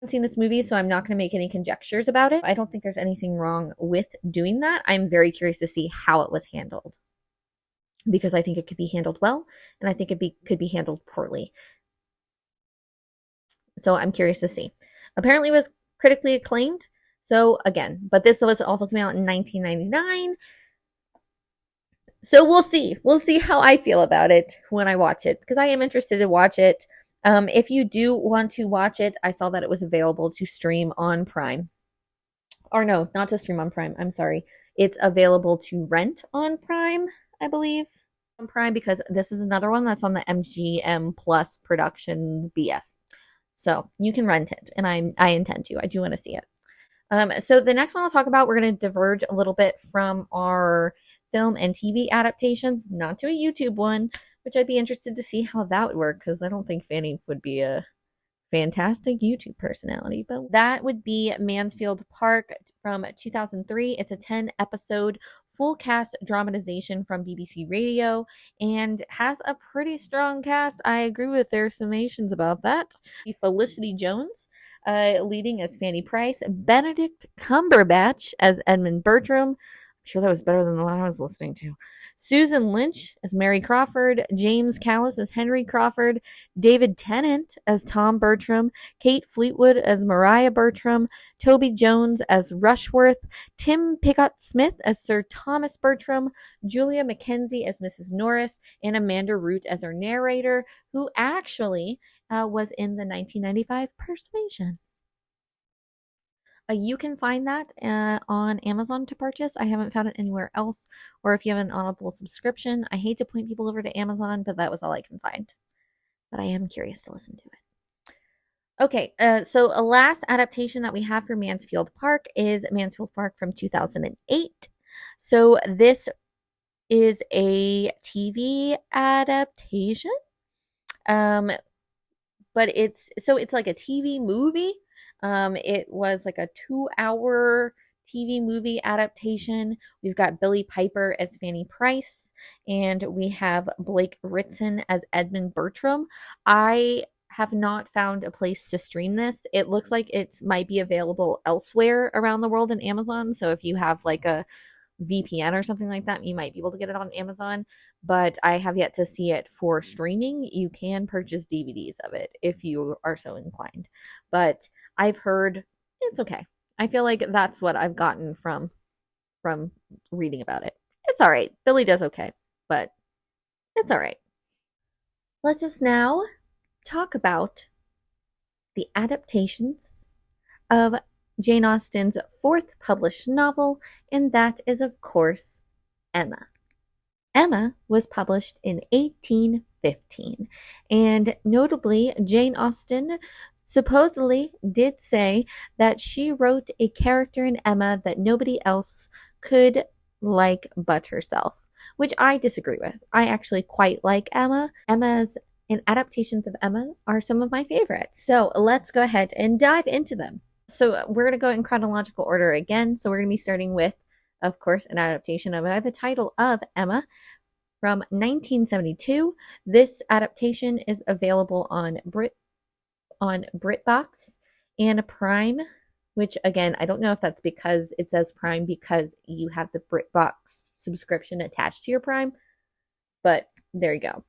Seen this movie, so I'm not going to make any conjectures about it. I don't think there's anything wrong with doing that. I'm very curious to see how it was handled, because I think it could be handled well, and I think it could be handled poorly. So I'm curious to see. Apparently it was critically acclaimed. So again, but this was also came out in 1999. So we'll see. We'll see how I feel about it when I watch it, because I am interested to watch it. If you do want to watch it, I saw that it was available to stream on Prime. Or no, not to stream on Prime. I'm sorry. It's available to rent on Prime, I believe. Prime because this is another one that's on the MGM Plus production BS. So you can rent it, and I intend to. I do want to see it. So the next one I'll talk about, we're going to diverge a little bit from our film and TV adaptations, not to a YouTube one, which I'd be interested to see how that would work because I don't think Fanny would be a fantastic YouTube personality, but that would be Mansfield Park from 2003. It's a 10 episode full cast dramatization from BBC Radio and has a pretty strong cast. I agree with their summations about that. Felicity Jones leading as Fanny Price, Benedict Cumberbatch as Edmund Bertram. I'm sure that was better than the one I was listening to. Susan Lynch as Mary Crawford, James Callis as Henry Crawford, David Tennant as Tom Bertram, Kate Fleetwood as Maria Bertram, Toby Jones as Rushworth, Tim Pigott-Smith as Sir Thomas Bertram, Julia Mackenzie as Mrs. Norris, and Amanda Root as our narrator, who actually was in the 1995 Persuasion. You can find that on Amazon to purchase. I haven't found it anywhere else, or if you have an Audible subscription. I hate to point people over to Amazon, but that was all I can find. But I am curious to listen to it. Okay, so a last adaptation that we have for Mansfield Park is Mansfield Park from 2008. So this is a TV adaptation, but it's like a TV movie. It was like a 2-hour TV movie adaptation. We've got Billie Piper as Fanny Price, and we have Blake Ritson as Edmund Bertram. I have not found a place to stream this. It looks like it might be available elsewhere around the world in Amazon. So if you have like a VPN or something like that, you might be able to get it on Amazon, but I have yet to see it for streaming. You can purchase DVDs of it if you are so inclined, but I've heard it's okay. I feel like that's what I've gotten from reading about it. It's all right. Billy does okay, but it's all right. Let us now talk about the adaptations of Jane Austen's 4th published novel, and that is, of course, Emma. Emma was published in 1815, and notably, Jane Austen supposedly did say that she wrote a character in Emma that nobody else could like but herself, which I disagree with. I actually quite like Emma. Emma's and adaptations of Emma are some of my favorites. So let's go ahead and dive into them. So we're going to go in chronological order again. So we're going to be starting with, of course, an adaptation of the title of Emma from 1972. This adaptation is available on BritBox and Prime, which again, I don't know if that's because it says Prime because you have the BritBox subscription attached to your Prime, but there you go.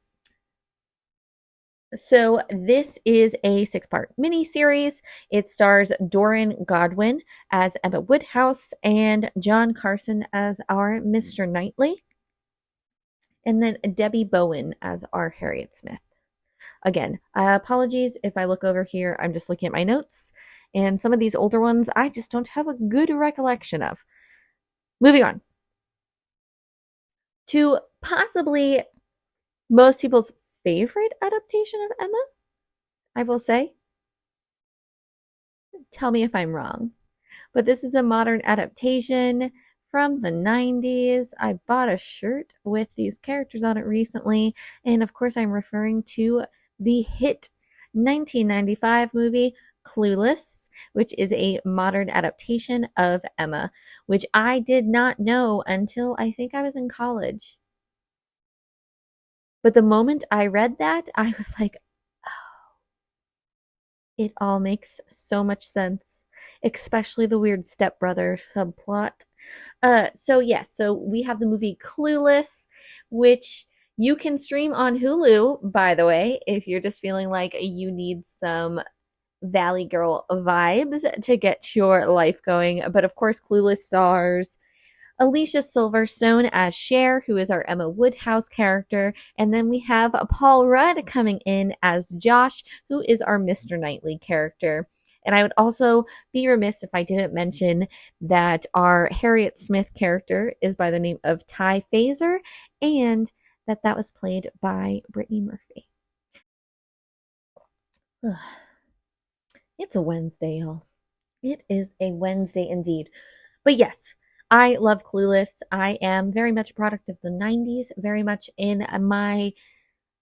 So this is a 6-part miniseries. It stars Doran Godwin as Emma Woodhouse and John Carson as our Mr. Knightley, and then Debbie Bowen as our Harriet Smith. Again, apologies if I look over here. I'm just looking at my notes, and some of these older ones I just don't have a good recollection of. Moving on to possibly most people's favorite adaptation of Emma, I will say. Tell me if I'm wrong. But this is a modern adaptation from the 90s. I bought a shirt with these characters on it recently, and of course I'm referring to the hit 1995 movie Clueless, which is a modern adaptation of Emma, which I did not know until I think I was in college. But the moment I read that, I was like, oh, it all makes so much sense, especially the weird stepbrother subplot. So we have the movie Clueless, which you can stream on Hulu, by the way, if you're just feeling like you need some Valley Girl vibes to get your life going. But of course, Clueless stars Alicia Silverstone as Cher, who is our Emma Woodhouse character. And then we have Paul Rudd coming in as Josh, who is our Mr. Knightley character. And I would also be remiss if I didn't mention that our Harriet Smith character is by the name of Ty Fazer, and that was played by Brittany Murphy. It's a Wednesday, y'all. It is a Wednesday indeed. But yes, I love Clueless. I am very much a product of the 90s, very much in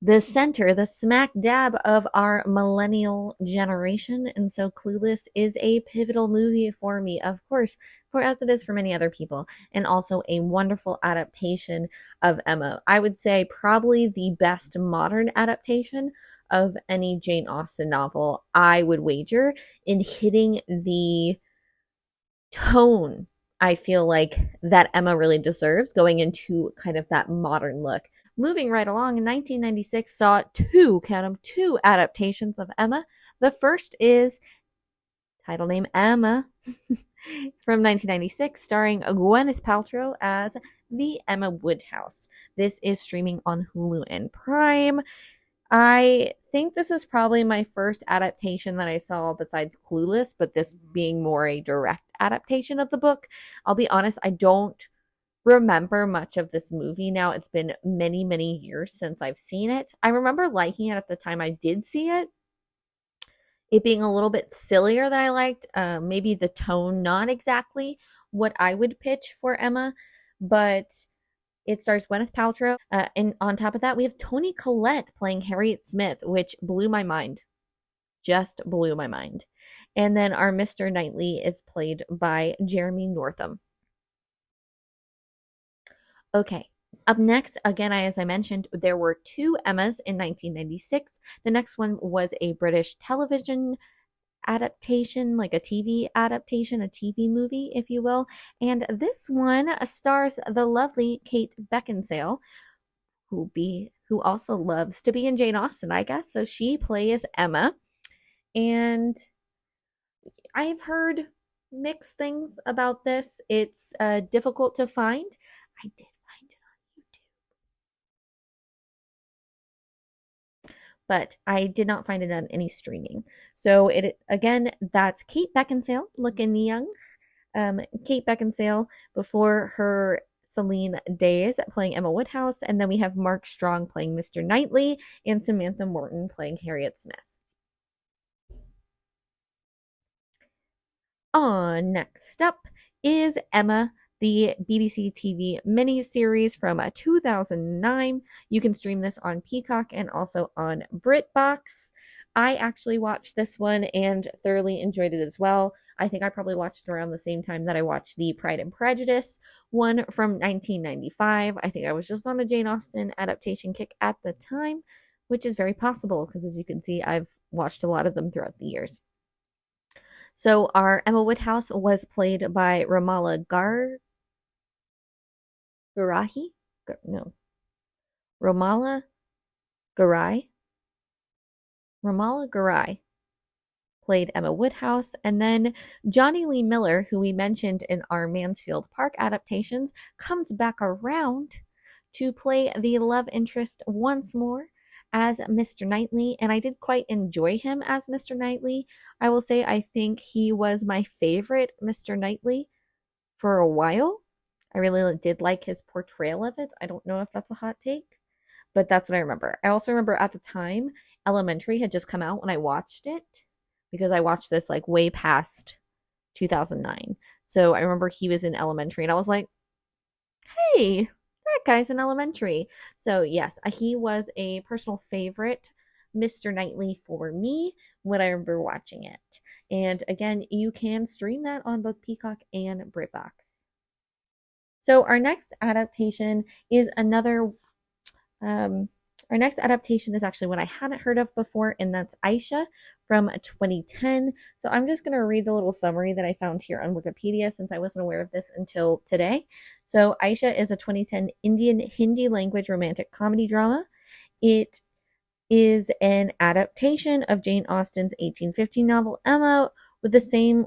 the center, the smack dab of our millennial generation. And so Clueless is a pivotal movie for me, of course, for as it is for many other people, and also a wonderful adaptation of Emma. I would say probably the best modern adaptation of any Jane Austen novel, I would wager, in hitting the tone I feel like that Emma really deserves, going into kind of that modern look. Moving right along, in 1996 saw two adaptations of Emma. The first is title name Emma from 1996, starring Gwyneth Paltrow as the Emma Woodhouse. This is streaming on Hulu and Prime. I think this is probably my first adaptation that I saw besides Clueless, but this being more a direct adaptation of the book. I'll be honest, I don't remember much of this movie now. It's been many, many years since I've seen it. I remember liking it at the time I did see it. It being a little bit sillier than I liked. Maybe the tone, not exactly what I would pitch for Emma, but it stars Gwyneth Paltrow. And on top of that, we have Toni Collette playing Harriet Smith, which blew my mind. Just blew my mind. And then our Mr. Knightley is played by Jeremy Northam. Okay, up next, again, as I mentioned, there were two Emmas in 1996. The next one was a British television adaptation, like a TV adaptation, a TV movie, if you will. And this one stars the lovely Kate Beckinsale, who also loves to be in Jane Austen, I guess. So she plays Emma. And I've heard mixed things about this. It's difficult to find. I did find it on YouTube, but I did not find it on any streaming. So that's Kate Beckinsale looking young. Kate Beckinsale before her Celine days playing Emma Woodhouse, and then we have Mark Strong playing Mr. Knightley and Samantha Morton playing Harriet Smith. Next up is Emma, the BBC TV miniseries from 2009. You can stream this on Peacock and also on BritBox. I actually watched this one and thoroughly enjoyed it as well. I think I probably watched it around the same time that I watched the Pride and Prejudice one from 1995. I think I was just on a Jane Austen adaptation kick at the time, which is very possible because, as you can see, I've watched a lot of them throughout the years. So our Emma Woodhouse was played by Ramala Garahi? No. Ramala Garai? Ramala Garai played Emma Woodhouse, and then Johnny Lee Miller, who we mentioned in our Mansfield Park adaptations, comes back around to play the love interest once more as Mr. Knightley, and I did quite enjoy him as Mr. Knightley. I will say I think he was my favorite Mr. Knightley for a while. I really did like his portrayal of it. I don't know if that's a hot take, but that's what I remember. I also remember at the time, Elementary had just come out when I watched it, because I watched this like way past 2009. So I remember he was in Elementary, and I was like, hey, that guy's in Elementary. So yes, he was a personal favorite Mr. Knightley for me when I remember watching it. And again, you can stream that on both Peacock and BritBox. So our next adaptation is our next adaptation is actually one I hadn't heard of before, and that's Aisha from 2010. So I'm just going to read the little summary that I found here on Wikipedia, since I wasn't aware of this until today. So Aisha is a 2010 Indian Hindi language romantic comedy drama. It is an adaptation of Jane Austen's 1850 novel Emma, with the same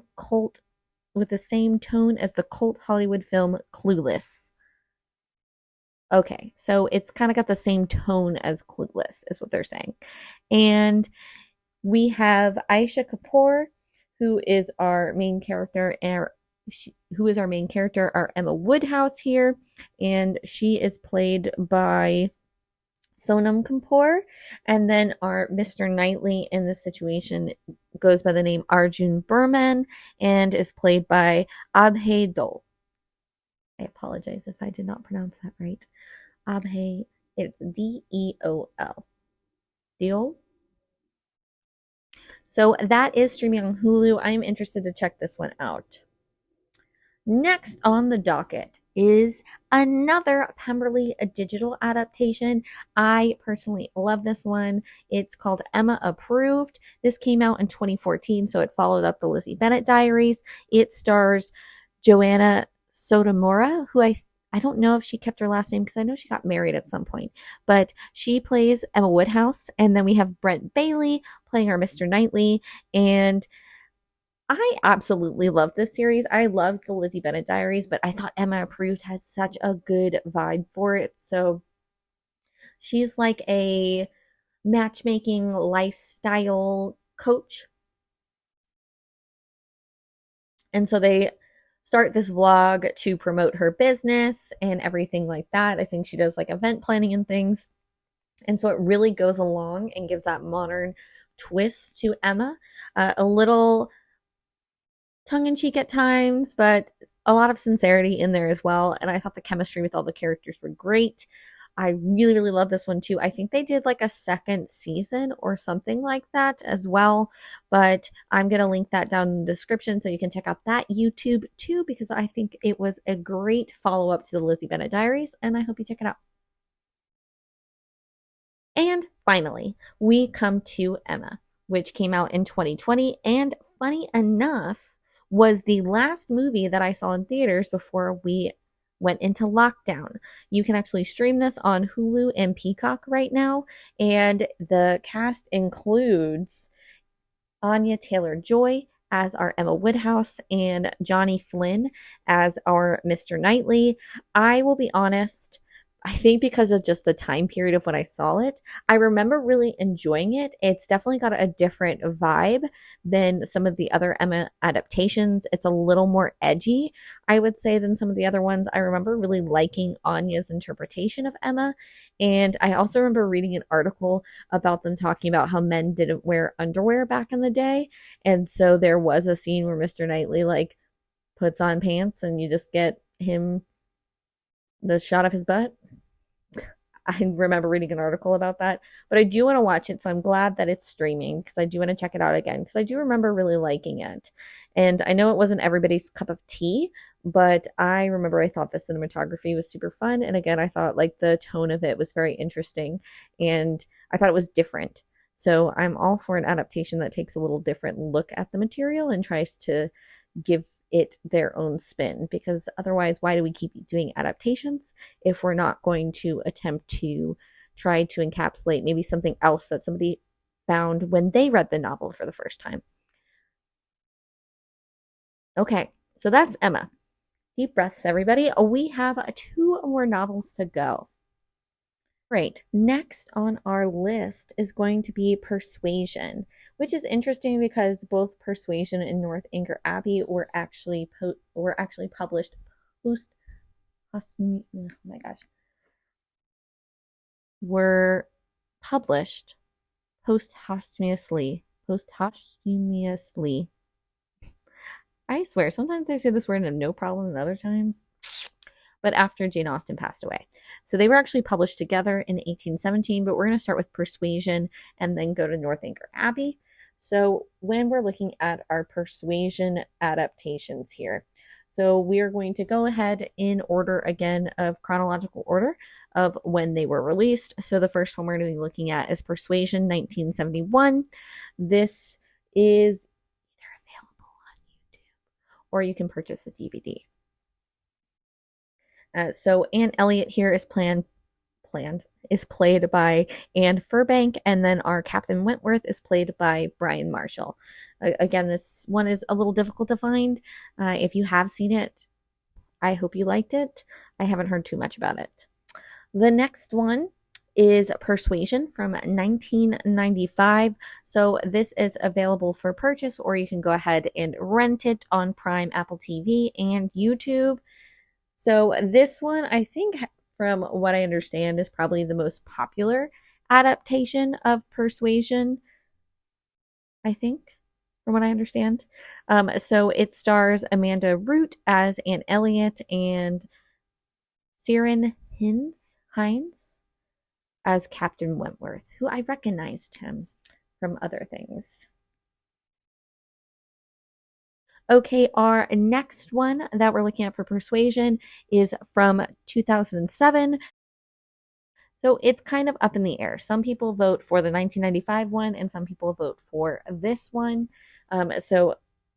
tone as the cult Hollywood film Clueless. Okay, so it's kind of got the same tone as Clueless, is what they're saying. And we have Aisha Kapoor, who is our main character, our Emma Woodhouse here, and she is played by Sonam Kapoor, and then our Mr. Knightley in this situation goes by the name Arjun Burman and is played by Abhay Dole. I apologize if I did not pronounce that right. Abhay, it's Deol. Deol? So that is streaming on Hulu. I'm interested to check this one out. Next on the docket is another Pemberley digital adaptation. I personally love this one. It's called Emma Approved. This came out in 2014, so it followed up the Lizzie Bennet Diaries. It stars Joanna Sotomura, who I don't know if she kept her last name because I know she got married at some point, but she plays Emma Woodhouse, and then we have Brent Bailey playing our Mr. Knightley, and I absolutely love this series. I loved the Lizzie Bennet Diaries, but I thought Emma Approved has such a good vibe for it. So she's like a matchmaking lifestyle coach. And so they start this vlog to promote her business and everything like that. I think she does like event planning and things. And so it really goes along and gives that modern twist to Emma. A little tongue-in-cheek at times, but a lot of sincerity in there as well. And I thought the chemistry with all the characters were great. I really, really love this one too. I think they did like a second season or something like that as well, but I'm going to link that down in the description so you can check out that YouTube too, because I think it was a great follow-up to the Lizzie Bennet Diaries, and I hope you check it out. And finally, we come to Emma, which came out in 2020, and funny enough, was the last movie that I saw in theaters before we went into lockdown. You can actually stream this on Hulu and Peacock right now, and the cast includes Anya Taylor-Joy as our Emma Woodhouse and Johnny Flynn as our Mr. Knightley. I will be honest, I think because of just the time period of when I saw it, I remember really enjoying it. It's definitely got a different vibe than some of the other Emma adaptations. It's a little more edgy, I would say, than some of the other ones. I remember really liking Anya's interpretation of Emma. And I also remember reading an article about them talking about how men didn't wear underwear back in the day. And so there was a scene where Mr. Knightley like puts on pants and you just get him the shot of his butt. I remember reading an article about that, but I do want to watch it, so I'm glad that it's streaming because I do want to check it out again because I do remember really liking it. And I know it wasn't everybody's cup of tea, but I remember I thought the cinematography was super fun, and again, I thought like the tone of it was very interesting, and I thought it was different. So I'm all for an adaptation that takes a little different look at the material and tries to give it their own spin, because otherwise why do we keep doing adaptations if we're not going to attempt to try to encapsulate maybe something else that somebody found when they read the novel for the first time. Okay, so that's Emma. Deep breaths, everybody. We have 2 more novels to go. Great. Next on our list is going to be Persuasion, which is interesting because both Persuasion and Northanger Abbey were actually published post were published posthumously. I swear, sometimes I say this word and no problem, and other times, but after Jane Austen passed away. So they were actually published together in 1817, but we're going to start with Persuasion and then go to Northanger Abbey. So when we're looking at our Persuasion adaptations here, so we are going to go ahead in order again of chronological order of when they were released. So the first one we're going to be looking at is Persuasion 1971. This is either available on YouTube or you can purchase a DVD. So Anne Elliot here is played by Anne Furbank, and then our Captain Wentworth is played by Brian Marshall. Again, this one is a little difficult to find. If you have seen it, I hope you liked it. I haven't heard too much about it. The next one is Persuasion from 1995. So this is available for purchase, or you can go ahead and rent it on Prime, Apple TV, and YouTube. So this one, I think from what I understand, is probably the most popular adaptation of Persuasion, I think, from what I understand. So it stars Amanda Root as Anne Elliot and Hines as Captain Wentworth, who I recognized him from other things. Okay, our next one that we're looking at for Persuasion is from 2007. So it's kind of up in the air. Some people vote for the 1995 one, and some people vote for this one. So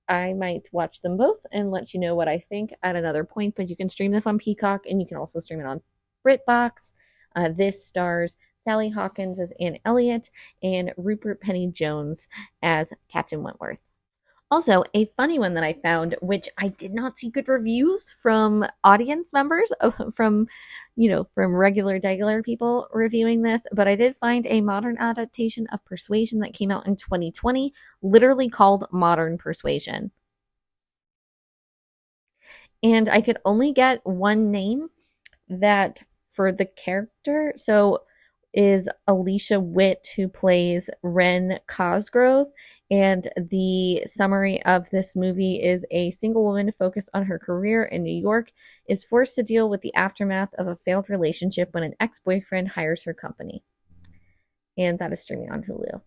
I might watch them both and let you know what I think at another point. But you can stream this on Peacock, and you can also stream it on BritBox. This stars Sally Hawkins as Anne Elliot and Rupert Penry-Jones as Captain Wentworth. Also, a funny one that I found, which I did not see good reviews from audience members, from regular people reviewing this, but I did find a modern adaptation of Persuasion that came out in 2020, literally called Modern Persuasion. And I could only get one name that for the character. So is Alicia Witt, who plays Wren Cosgrove. And the summary of this movie is a single woman focused on her career in New York is forced to deal with the aftermath of a failed relationship when an ex-boyfriend hires her company. And that is streaming on Hulu.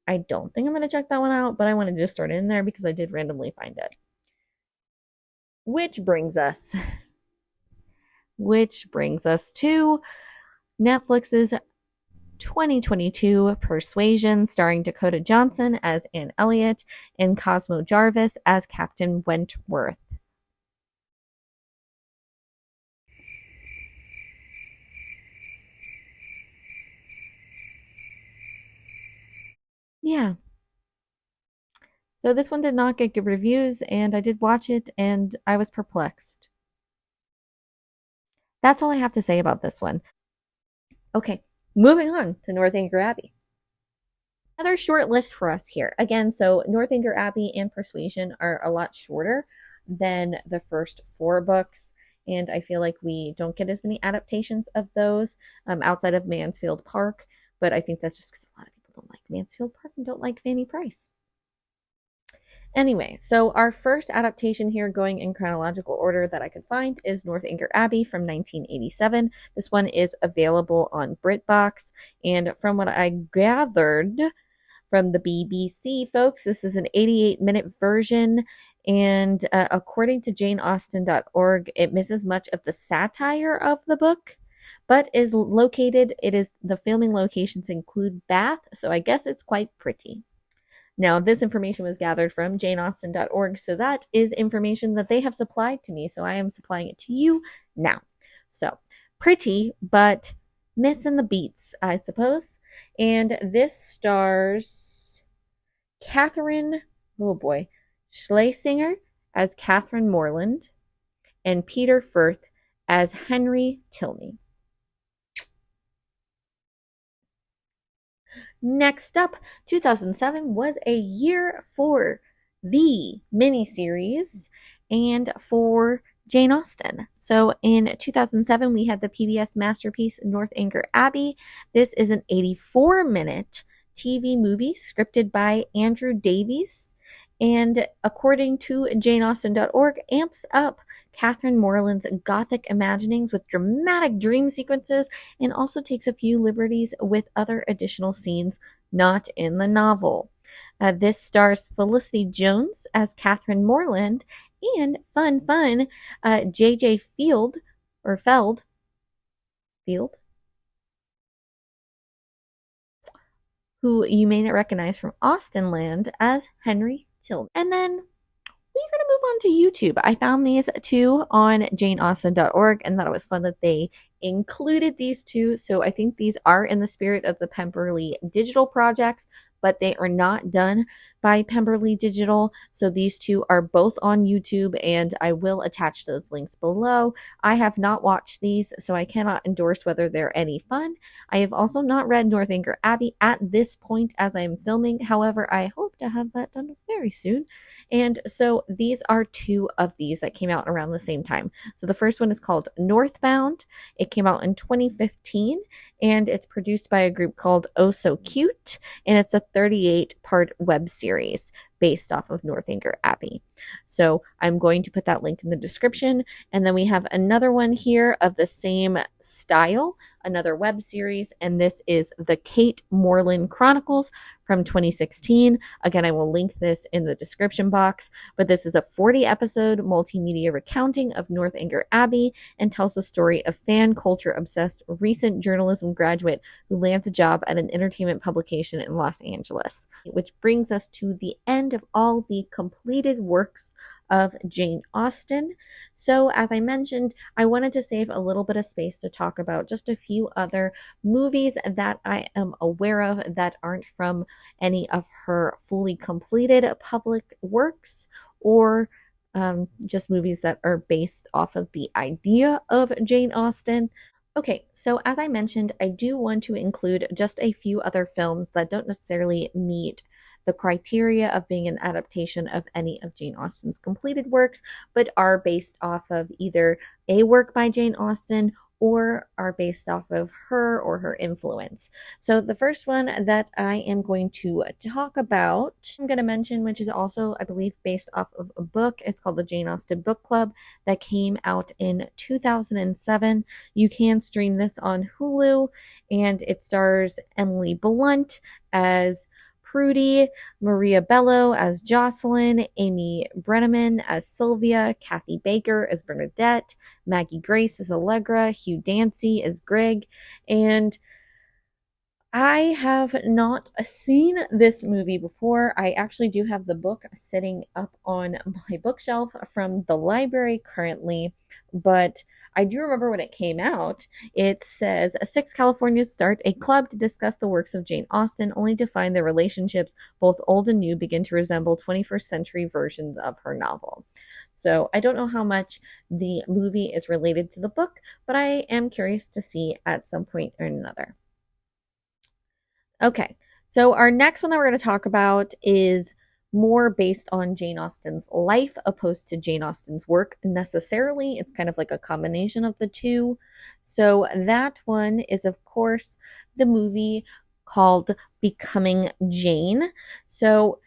I don't think I'm going to check that one out, but I wanted to just throw it in there because I did randomly find it. Which brings us to Netflix's 2022 Persuasion, starring Dakota Johnson as Anne Elliot and Cosmo Jarvis as Captain Wentworth. Yeah. So this one did not get good reviews, and I did watch it, and I was perplexed. That's all I have to say about this one. Okay, moving on to Northanger Abbey. Another short list for us here. Again, so Northanger Abbey and Persuasion are a lot shorter than the first 4 books, and I feel like we don't get as many adaptations of those outside of Mansfield Park, but I think that's just because a lot of people don't like Mansfield Park and don't like Fanny Price. Anyway, so our first adaptation here, going in chronological order that I could find, is Northanger Abbey from 1987. This one is available on BritBox, and from what I gathered from the BBC, folks, this is an 88-minute version, and according to janeausten.org, it misses much of the satire of the book, but the filming locations include Bath, so I guess it's quite pretty. Now, this information was gathered from janeausten.org, so that is information that they have supplied to me, so I am supplying it to you now. So, pretty, but missing the beats, I suppose. And this stars Catherine, Schlesinger as Catherine Morland, and Peter Firth as Henry Tilney. Next up, 2007 was a year for the miniseries and for Jane Austen. So in 2007, we had the PBS masterpiece Northanger Abbey. This is an 84-minute TV movie scripted by Andrew Davies, and according to janeausten.org, amps up Catherine Morland's gothic imaginings with dramatic dream sequences, and also takes a few liberties with other additional scenes not in the novel. This stars Felicity Jones as Catherine Morland, and fun, J.J. Feld, who you may not recognize from Austenland, as Henry Tilney. And then we're going to move on to YouTube. I found these two on janeausten.org and thought it was fun that they included these two. So I think these are in the spirit of the Pemberley Digital projects, but they are not done by Pemberley Digital. So these two are both on YouTube, and I will attach those links below. I have not watched these, so I cannot endorse whether they're any fun. I have also not read Northanger Abbey at this point as I am filming. However, I hope to have that done very soon. And so these are two of these that came out around the same time. So the first one is called Northbound. It came out in 2015, and it's produced by a group called Oh So Cute, and it's a 38-part web series based off of Northanger Abbey. So I'm going to put that link in the description. And then we have another one here of the same style, another web series, and this is the Kate Morland Chronicles from 2016. Again, I will link this in the description box, but this is a 40-episode multimedia recounting of Northanger Abbey and tells the story of fan culture obsessed recent journalism graduate who lands a job at an entertainment publication in Los Angeles. Which brings us to the end of all the completed works of Jane Austen. So as I mentioned, I wanted to save a little bit of space to talk about just a few other movies that I am aware of that aren't from any of her fully completed public works, or just movies that are based off of the idea of Jane Austen. Okay, so as I mentioned, I do want to include just a few other films that don't necessarily meet the criteria of being an adaptation of any of Jane Austen's completed works, but are based off of either a work by Jane Austen or are based off of her or her influence. So the first one that I am going to talk about, I'm going to mention, which is also, I believe, based off of a book. It's called the Jane Austen Book Club that came out in 2007. You can stream this on Hulu, and it stars Emily Blunt as Prudy, Maria Bello as Jocelyn, Amy Brenneman as Sylvia, Kathy Baker as Bernadette, Maggie Grace as Allegra, Hugh Dancy as Greg, and I have not seen this movie before. I actually do have the book sitting up on my bookshelf from the library currently, but I do remember when it came out. It says, 6 Californians start a club to discuss the works of Jane Austen, only to find their relationships, both old and new, begin to resemble 21st century versions of her novel. So I don't know how much the movie is related to the book, but I am curious to see at some point or another. Okay, so our next one that we're going to talk about is more based on Jane Austen's life opposed to Jane Austen's work necessarily. It's kind of like a combination of the two. So that one is, of course, the movie called Becoming Jane. So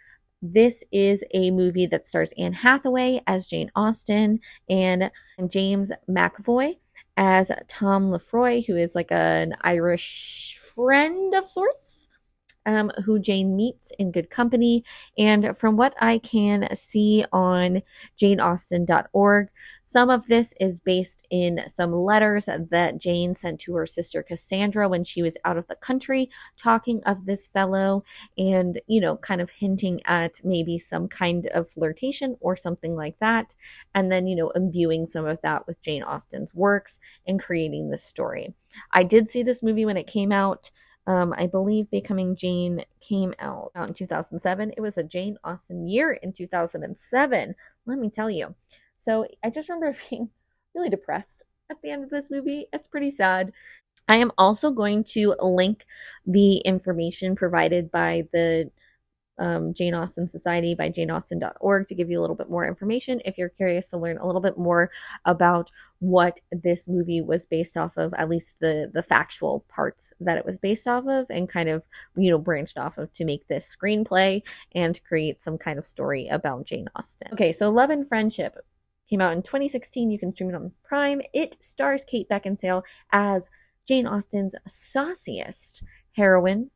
this is a movie that stars Anne Hathaway as Jane Austen and James McAvoy as Tom Lefroy, who is like an Irish friend of sorts, who Jane meets in good company. And from what I can see on janeausten.org, some of this is based in some letters that Jane sent to her sister Cassandra when she was out of the country, talking of this fellow and, you know, kind of hinting at maybe some kind of flirtation or something like that. And then, you know, imbuing some of that with Jane Austen's works and creating this story. I did see this movie when it came out. I believe Becoming Jane came out in 2007. It was a Jane Austen year in 2007, let me tell you. So I just remember being really depressed at the end of this movie. It's pretty sad. I am also going to link the information provided by the Jane Austen Society by janeausten.org to give you a little bit more information if you're curious to learn a little bit more about what this movie was based off of, at least the factual parts that it was based off of, and kind of, you know, branched off of to make this screenplay and create some kind of story about Jane Austen. Okay, so Love and Friendship came out in 2016. You can stream it on Prime. It stars Kate Beckinsale as Jane Austen's sauciest heroine,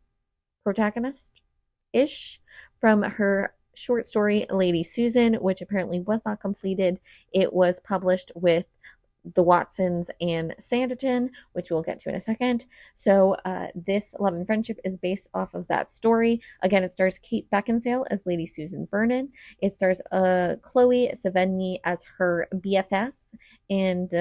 protagonist-ish, from her short story Lady Susan, which apparently was not completed. It was published with the Watsons and Sanditon, which we'll get to in a second. So this Love and Friendship is based off of that story. Again, it stars Kate Beckinsale as Lady Susan Vernon. It stars Chloe Sevigny as her BFF and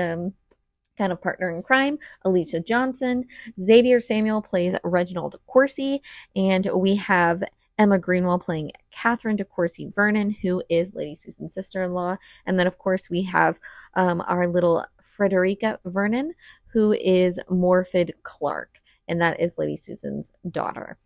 kind of partner in crime, Alicia Johnson. Xavier Samuel plays Reginald Corsi, and we have Emma Greenwell playing Catherine de Courcy Vernon, who is Lady Susan's sister-in-law. And then, of course, we have our little Frederica Vernon, who is Morfydd Clark, and that is Lady Susan's daughter.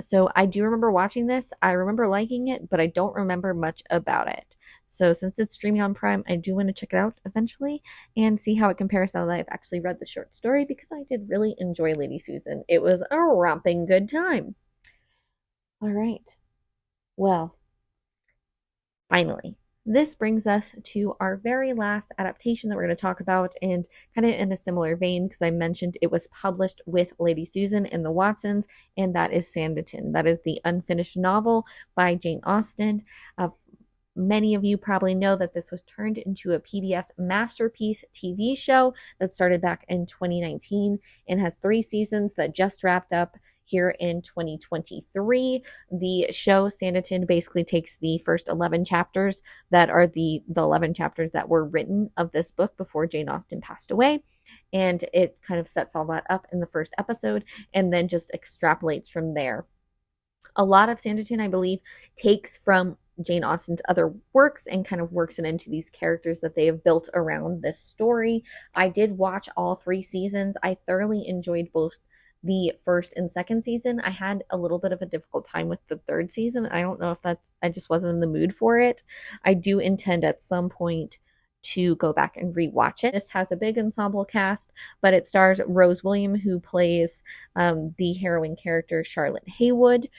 So I do remember watching this. I remember liking it, but I don't remember much about it. So since it's streaming on Prime, I do want to check it out eventually and see how it compares now that I've actually read the short story, because I did really enjoy Lady Susan. It was a romping good time. All right. Well, finally, this brings us to our very last adaptation that we're going to talk about, and kind of in a similar vein, because I mentioned it was published with Lady Susan and the Watsons, and that is Sanditon. That is the unfinished novel by Jane Austen. Many of you probably know that this was turned into a PBS Masterpiece TV show that started back in 2019 and has 3 seasons that just wrapped up here in 2023. The show Sanditon basically takes the first 11 chapters that are the 11 chapters that were written of this book before Jane Austen passed away, and it kind of sets all that up in the first episode and then just extrapolates from there. A lot of Sanditon, I believe, takes from Jane Austen's other works and kind of works it into these characters that they have built around this story. I did watch all 3 seasons. I thoroughly enjoyed both the first and second season. I had a little bit of a difficult time with the third season. I don't know if I just wasn't in the mood for it. I do intend at some point to go back and rewatch it. This has a big ensemble cast, but it stars Rose William, who plays the heroine character Charlotte Haywood.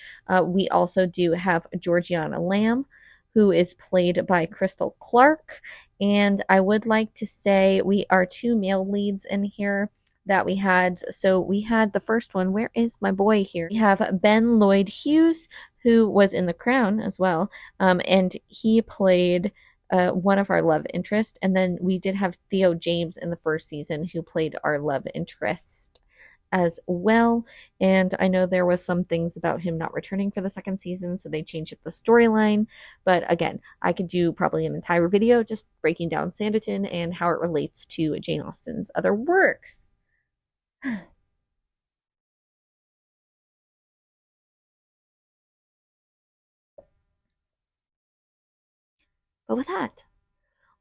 We also do have Georgiana Lamb, who is played by Crystal Clark. And I would like to say we are 2 male leads in here that we had. So we had the first one. Where is my boy here? We have Ben Lloyd Hughes, who was in The Crown as well. And he played one of our love interest. And then we did have Theo James in the first season, who played our love interest as well. And I know there was some things about him not returning for the second season, so they changed up the storyline. But again, I could do probably an entire video just breaking down Sanditon and how it relates to Jane Austen's other works. But with that,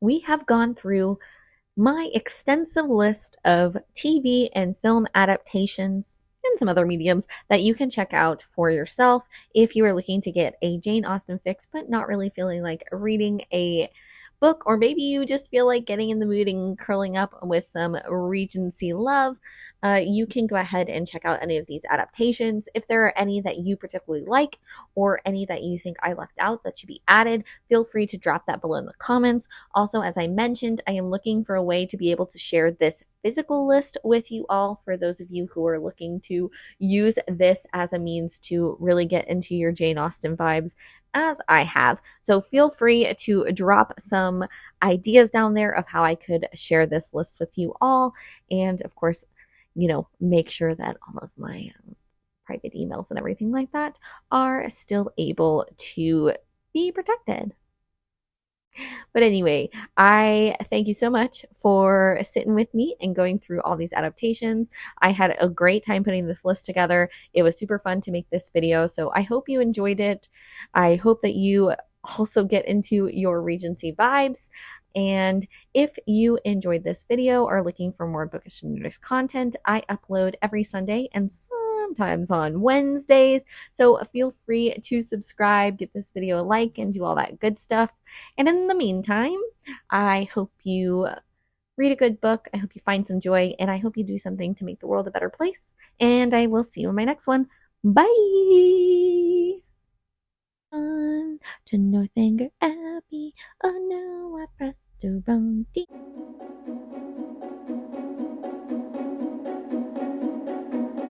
we have gone through my extensive list of TV and film adaptations and some other mediums that you can check out for yourself if you are looking to get a Jane Austen fix but not really feeling like reading a book, or maybe you just feel like getting in the mood and curling up with some Regency love. You can go ahead and check out any of these adaptations. If there are any that you particularly like, or any that you think I left out that should be added, feel free to drop that below in the comments. Also, as I mentioned, I am looking for a way to be able to share this physical list with you all, for those of you who are looking to use this as a means to really get into your Jane Austen vibes, as I have. So feel free to drop some ideas down there of how I could share this list with you all. And of course, make sure that all of my private emails and everything like that are still able to be protected. But anyway, I thank you so much for sitting with me and going through all these adaptations. I had a great time putting this list together. It was super fun to make this video, so I hope you enjoyed it. I hope that you also get into your Regency vibes. And if you enjoyed this video or are looking for more bookish and nerdish content, I upload every Sunday and sometimes on Wednesdays. So feel free to subscribe, give this video a like, and do all that good stuff. And in the meantime, I hope you read a good book. I hope you find some joy, and I hope you do something to make the world a better place. And I will see you in my next one. Bye! On to Northanger Abbey. Oh no, I pressed the wrong key.